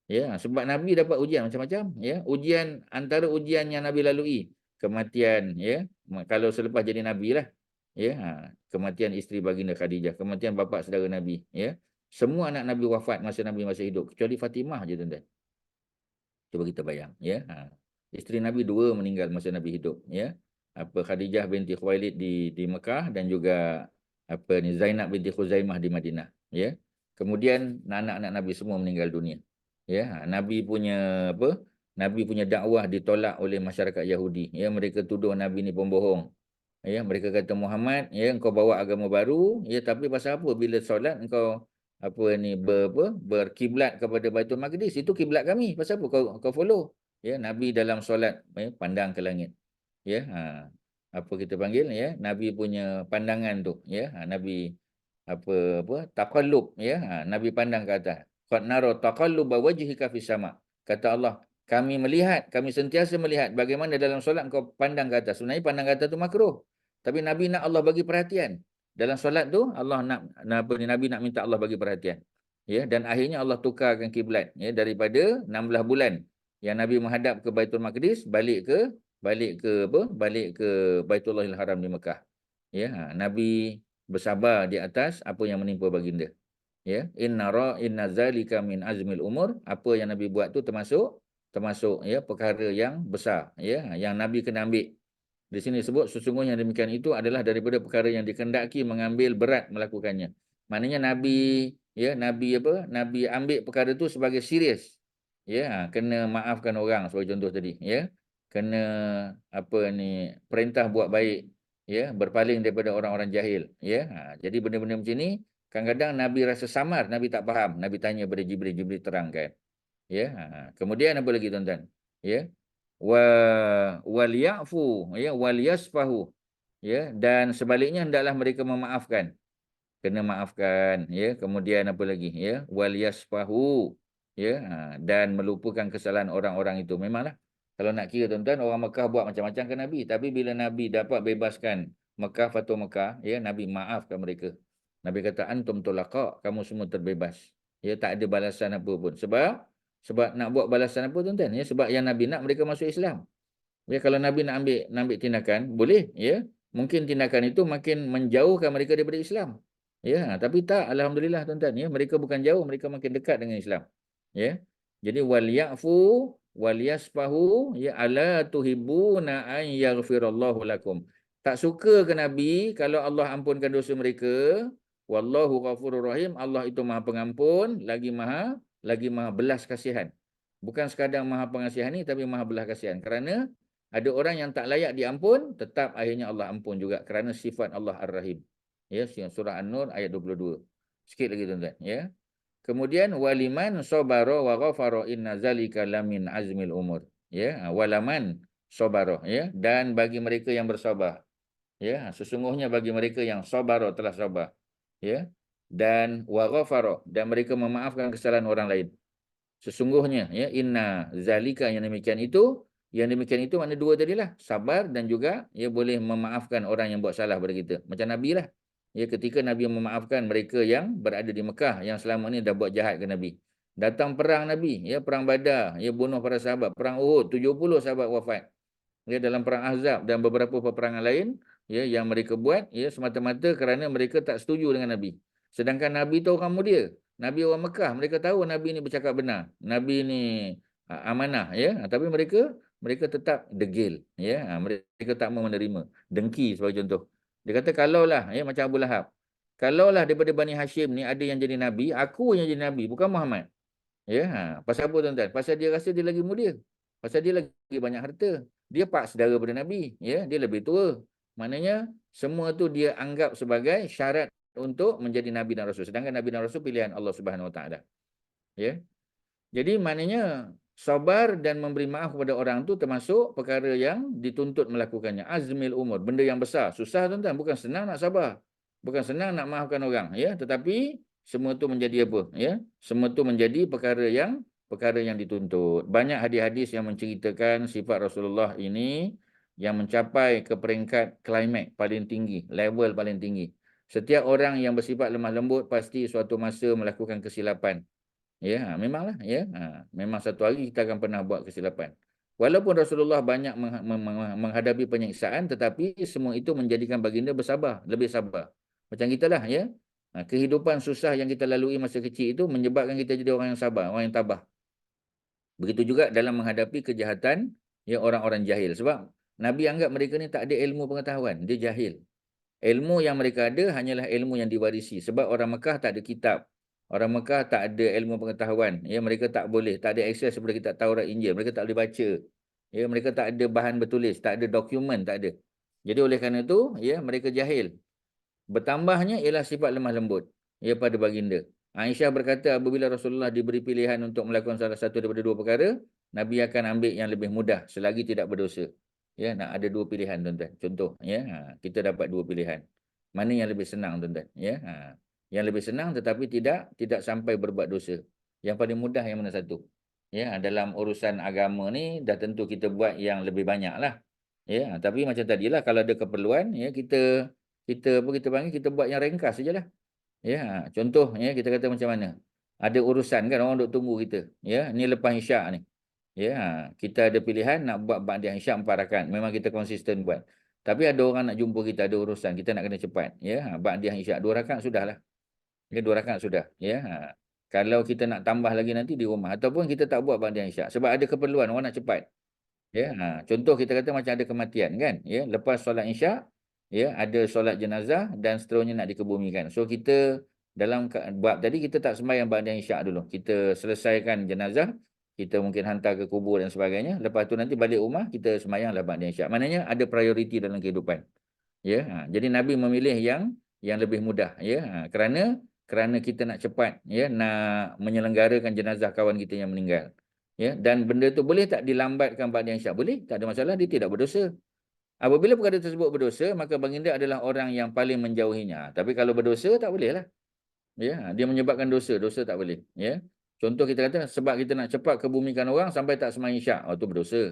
Ya, sebab Nabi dapat ujian macam-macam, ya. Ujian, antara ujian yang Nabi lalui, kematian, ya. Kalau selepas jadi Nabi lah, ya, kematian isteri baginda Khadijah, kematian bapa saudara Nabi, ya. Semua anak Nabi wafat masa Nabi masih hidup, kecuali Fatimah je, tuan-tuan. Cuba kita bayang, ya. Isteri Nabi 2 meninggal masa Nabi hidup, ya. Khadijah binti Khuwailid di Mekah, dan juga Zainab binti Khuzaimah di Madinah, ya. Kemudian anak-anak Nabi semua meninggal dunia. Ya, Nabi punya Nabi punya dakwah ditolak oleh masyarakat Yahudi. Ya, mereka tuduh Nabi ni pembohong. Ya, mereka kata Muhammad, ya engkau bawa agama baru, ya tapi pasal apa bila solat engkau berkiblat kepada Baitul Maqdis, itu kiblat kami. Pasal apa kau follow? Ya, Nabi dalam solat pandang ke langit. Ya, apa kita panggil ya? Nabi punya pandangan tu, ya. Nabi taqallub, ya. Nabi pandang ke atas. Qad nara taqalluba wajhika fis sama. Kata Allah, kami sentiasa melihat bagaimana dalam solat engkau pandang ke atas. Sebenarnya pandang ke atas tu makruh. Tapi Nabi nak Allah bagi perhatian. Dalam solat tu Allah Nabi nak minta Allah bagi perhatian. Ya, dan akhirnya Allah tukarkan kiblat ya daripada 16 bulan yang Nabi menghadap ke Baitul Maqdis balik ke Baitullahil Haram di Mekah. Ya, Nabi bersabar di atas apa yang menimpa baginda. Ya, inna zalika min azmil umur, apa yang Nabi buat tu termasuk ya perkara yang besar ya yang Nabi kena ambil. Di sini sebut sesungguhnya demikian itu adalah daripada perkara yang dikehendaki mengambil berat melakukannya. Maknanya Nabi ambil perkara itu sebagai serius. Ya, kena maafkan orang sebagai contoh tadi, ya. Kena perintah buat baik, ya, berpaling daripada orang-orang jahil, ya. Jadi benda-benda macam ni kadang-kadang Nabi rasa samar, Nabi tak faham, Nabi tanya pada Jibril, Jibril terangkan. Ya, kemudian apa lagi tuan-tuan? Ya. Wal ya'fu ya wal yasfahu ya, dan sebaliknya hendaklah mereka memaafkan, kena maafkan ya. Kemudian apa lagi ya, wal yasfahu ya, dan melupakan kesalahan orang-orang itu. Memanglah kalau nak kira tuan-tuan, orang Mekah buat macam-macam ke Nabi, tapi bila Nabi dapat bebaskan Mekah, Fatu Mekah ya, Nabi maafkan mereka. Nabi kata antum tulaqa, kamu semua terbebas ya, tak ada balasan apa pun. Sebab nak buat balasan apa tuan-tuan ya, sebab yang Nabi nak mereka masuk Islam. Ya, kalau Nabi nak ambil tindakan boleh ya, mungkin tindakan itu makin menjauhkan mereka daripada Islam. Ya, tapi tak, alhamdulillah tuan-tuan ya, mereka bukan jauh, mereka makin dekat dengan Islam. Ya. Jadi wal ya'fu wal yasfahu ya ala tuhibbuna an yaghfirallahu lakum. Tak suka ke Nabi kalau Allah ampunkan dosa mereka? Wallahu ghafurur rahim. Allah itu Maha Pengampun, lagi Maha belas kasihan. Bukan sekadar Maha Pengasihan ni, tapi Maha belas kasihan. Kerana ada orang yang tak layak diampun, tetap akhirnya Allah ampun juga kerana sifat Allah Ar-Rahim. Ya, surah An-Nur ayat 22. Sikit lagi tuan-tuan ya. Kemudian waliman sabara wa ghafara inna zalika lamin azmil umur. Ya, walaman sabara ya, dan bagi mereka yang bersabar. Ya, sesungguhnya bagi mereka yang sabara telah sabar. Ya. Dan wa ghafara, dan mereka memaafkan kesalahan orang lain. Sesungguhnya ya, inna zalika, yang demikian itu makna dua tadilah, sabar dan juga ya boleh memaafkan orang yang buat salah pada kita. Macam Nabi lah. Ya, ketika Nabi memaafkan mereka yang berada di Mekah yang selama ni dah buat jahat ke Nabi. Datang perang Nabi, ya perang Badar, ya bunuh para sahabat, perang Uhud 70 sahabat wafat. Ya, dalam perang Ahzab dan beberapa peperangan lain ya yang mereka buat ya semata-mata kerana mereka tak setuju dengan Nabi. Sedangkan Nabi tu orang mulia, Nabi orang Mekah, mereka tahu Nabi ni bercakap benar, Nabi ni amanah ya, tapi mereka tetap degil ya, mereka tak mau menerima, dengki sebagai contoh. Dia kata kalaulah ya macam Abu Lahab, kalaulah daripada Bani Hashim ni ada yang jadi nabi, aku yang jadi nabi, bukan Muhammad. Ya, pasal apa tuan-tuan? Pasal dia rasa dia lagi mulia. Pasal dia lagi banyak harta. Dia pak saudara pada Nabi, ya, dia lebih tua. Maknanya semua tu dia anggap sebagai syarat untuk menjadi nabi dan rasul. Sedangkan nabi dan rasul pilihan Allah Subhanahu Wa Taala. Ya. Jadi maknanya sabar dan memberi maaf kepada orang tu termasuk perkara yang dituntut melakukannya. Azmil umur, benda yang besar. Susah tuan-tuan, bukan senang nak sabar. Bukan senang nak maafkan orang, ya, tetapi semua tu menjadi apa? Ya, semua tu menjadi perkara yang dituntut. Banyak hadis-hadis yang menceritakan sifat Rasulullah ini yang mencapai ke peringkat klimak paling tinggi, level paling tinggi. Setiap orang yang bersifat lemah lembut pasti suatu masa melakukan kesilapan. Ya, memanglah ya. Memang satu hari kita akan pernah buat kesilapan. Walaupun Rasulullah banyak menghadapi penyiksaan, tetapi semua itu menjadikan baginda bersabar, lebih sabar. Macam kita lah ya. Kehidupan susah yang kita lalui masa kecil itu menyebabkan kita jadi orang yang sabar, orang yang tabah. Begitu juga dalam menghadapi kejahatan ya orang-orang jahil. Sebab Nabi anggap mereka ni tak ada ilmu pengetahuan, dia jahil. Ilmu yang mereka ada hanyalah ilmu yang diwarisi. Sebab orang Mekah tak ada kitab. Orang Mekah tak ada ilmu pengetahuan. Ya, mereka tak boleh, tak ada akses kepada kitab Taurat Injil. Mereka tak boleh baca. Ya, mereka tak ada bahan bertulis, tak ada dokumen, tak ada. Jadi oleh kerana itu, ya, mereka jahil. Bertambahnya ialah sifat lemah lembut, ya, pada baginda. Aisyah berkata apabila Rasulullah diberi pilihan untuk melakukan salah satu daripada dua perkara, Nabi akan ambil yang lebih mudah selagi tidak berdosa. Ya, nak ada dua pilihan tuan-tuan. Contoh, ya, kita dapat dua pilihan. Mana yang lebih senang tuan-tuan? Ya, yang lebih senang tetapi tidak sampai berbuat dosa. Yang paling mudah yang mana satu? Ya, dalam urusan agama ni dah tentu kita buat yang lebih banyak lah. Ya, tapi macam tadilah kalau ada keperluan, ya, kita apa kita panggil, kita buat yang ringkas sajalah. Ya, contoh, ya, kita kata macam mana? Ada urusan kan orang duk tunggu kita. Ya, ni lepas Isyak ni. Ya, kita ada pilihan nak buat ba'da Isyak 4 rakaat. Memang kita konsisten buat. Tapi ada orang nak jumpa kita, ada urusan, kita nak kena cepat. Ya, ba'da Isyak 2 rakaat sudahlah. Ya, 2 rakaat sudah. Ya. Kalau kita nak tambah lagi nanti di rumah ataupun kita tak buat ba'da Isyak sebab ada keperluan orang nak cepat. Ya, contoh kita kata macam ada kematian kan, ya, lepas solat Isyak, ya, ada solat jenazah dan seterusnya nak dikebumikan. So kita dalam bab tadi kita tak sembahyang ba'da Isyak dulu. Kita selesaikan jenazah, kita mungkin hantar ke kubur dan sebagainya. Lepas tu nanti balik rumah kita sembahyanglah ba'da Isyak. Maknanya ada prioriti dalam kehidupan. Ya, jadi Nabi memilih yang lebih mudah, ya, kerana kita nak cepat, ya, nak menyelenggarakan jenazah kawan kita yang meninggal. Ya, dan benda tu boleh tak dilambatkan ba'da Isyak? Boleh, tak ada masalah, dia tidak berdosa. Apabila perkara tersebut berdosa, maka baginda adalah orang yang paling menjauhinya. Tapi kalau berdosa tak boleh lah. Ya, dia menyebabkan dosa, dosa tak boleh, ya. Contoh kita kata sebab kita nak cepat kebumikan orang sampai tak sembahyang Isyak, itu berdosa.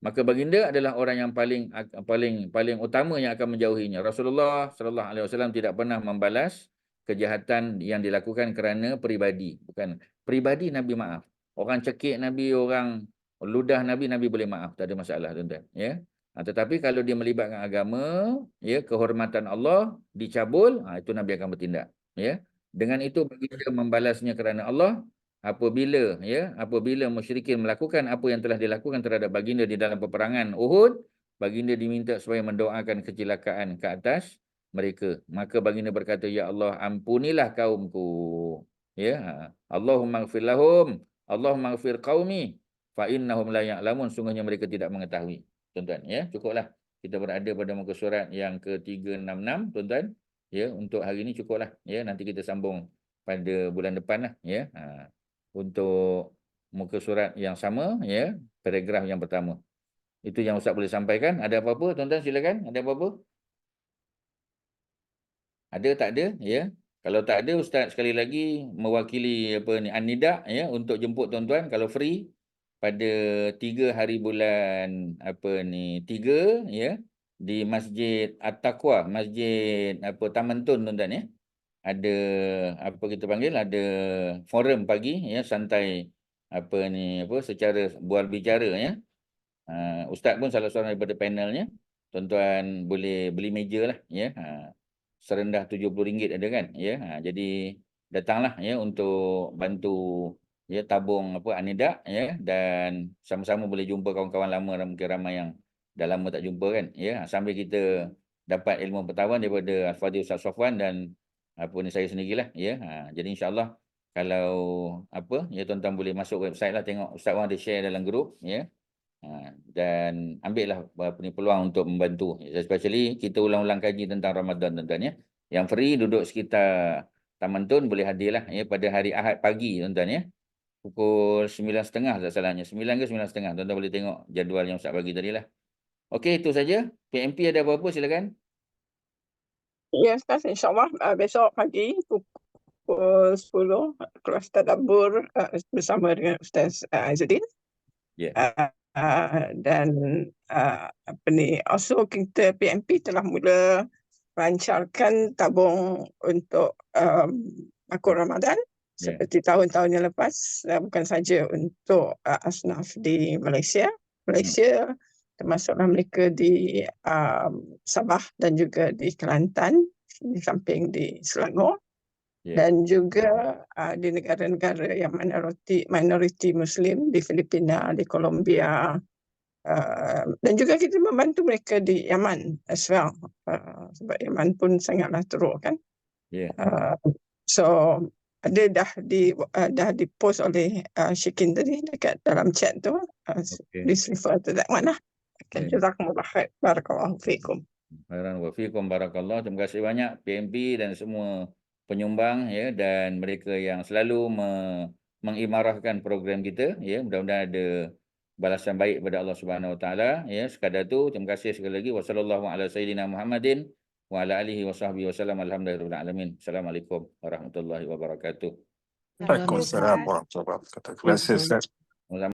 Maka baginda adalah orang yang paling utama yang akan menjauhinya. Rasulullah sallallahu alaihi wasallam tidak pernah membalas kejahatan yang dilakukan kerana peribadi. Bukan peribadi Nabi maaf. Orang cekik Nabi, orang ludah Nabi, Nabi boleh maaf, tak ada masalah tuan-tuan, ya. Tetapi kalau dia melibatkan agama, ya, kehormatan Allah dicabul, itu Nabi akan bertindak, ya. Dengan itu baginda membalasnya kerana Allah. Apabila musyrikin melakukan apa yang telah dilakukan terhadap baginda di dalam peperangan Uhud, baginda diminta supaya mendoakan kecelakaan ke atas mereka. Maka baginda berkata, ya Allah, ampunilah kaumku. Ya, Allahumma ighfir lahum, Allahumma ighfir qaumi fa innahum la ya'lamun, sungguhnya mereka tidak mengetahui. Tuan-tuan, ya, cukuplah. Kita berada pada muka surat yang ke-366, tuan-tuan. Ya, untuk hari ini cukuplah. Ya, nanti kita sambung pada bulan depan lah, ya. Untuk muka surat yang sama, ya, paragraf yang pertama. Itu yang Ustaz boleh sampaikan. Ada apa-apa tuan-tuan, silakan. Ada apa-apa? Ada tak ada, ya? Kalau tak ada, Ustaz sekali lagi mewakili apa ni An-Nida, ya, untuk jemput tuan-tuan kalau free pada 3 hari bulan apa ni 3, ya, di Masjid At-Taqwa, Masjid apa Taman Tun, tuan-tuan, ya. Ada apa kita panggil, ada forum pagi, ya, santai apa ni apa secara bual bicara, ya. Ustaz pun salah seorang daripada panelnya. Tuan-tuan boleh beli meja lah, ya. Serendah RM70 ada kan, ya. Jadi datanglah, ya, untuk bantu, ya, tabung apa An-Nida, ya, dan sama-sama boleh jumpa kawan-kawan lama dan mungkin ramai yang dah lama tak jumpa kan, ya. Sambil kita dapat ilmu pengetahuan daripada Al-Fadhil Ustaz Safwan dan apa ni saya sendirilah, ya. Jadi insya-Allah kalau apa, ya, tuan-tuan boleh masuk website lah, tengok Ustaz Wan ada share dalam grup, ya. Dan ambillah apa ni peluang untuk membantu, especially kita ulang-ulang kaji tentang Ramadan, tuan-tuan, ya. Yang free duduk sekitar Taman Tun boleh hadirlah, ya, pada hari Ahad pagi, tuan-tuan, ya. Pukul 9.30 tak salahnya, 9 ke 9.30, tuan-tuan boleh tengok jadual yang Ustaz bagi tadi lah. Okey, itu saja. PMP ada apa-apa silakan. Ya, Ustaz, insyaAllah besok pagi pukul 10 kelas tadabbur bersama dengan Ustaz Izzuddin. Ya. Dan apa ni, also kita PMP telah mula rancarkan tabung untuk makul Ramadan seperti tahun-tahun yang lepas, bukan saja untuk asnaf di Malaysia, termasuklah mereka di Sabah dan juga di Kelantan, di samping di Selangor, dan juga di negara-negara yang minoriti Muslim di Filipina, di Colombia, dan juga kita membantu mereka di Yaman as well, sebab Yaman pun sangatlah teruk kan. So ada dah di-post oleh Syikin tadi dekat dalam chat tu. Okey. Please refer to that one lah. Okay, Baik. jazakumullah khair. Barakallahu fiikum. Khairan wa fiikum barakallah. Terima kasih banyak PMP dan semua penyumbang ya, dan mereka yang selalu mengimarahkan program kita ya. Mudah-mudahan ada balasan baik pada Allah Subhanahu Wa Taala ya. Sekadar tu, terima kasih sekali lagi. Wassallallahu ala sayyidina Muhammadin wa ala alihi wa sahbihi wasallam. Alhamdulillahirabbil alamin. Assalamualaikum warahmatullahi wabarakatuh. Waalaikumsalam warahmatullahi wabarakatuh. Terima kasih Ustaz.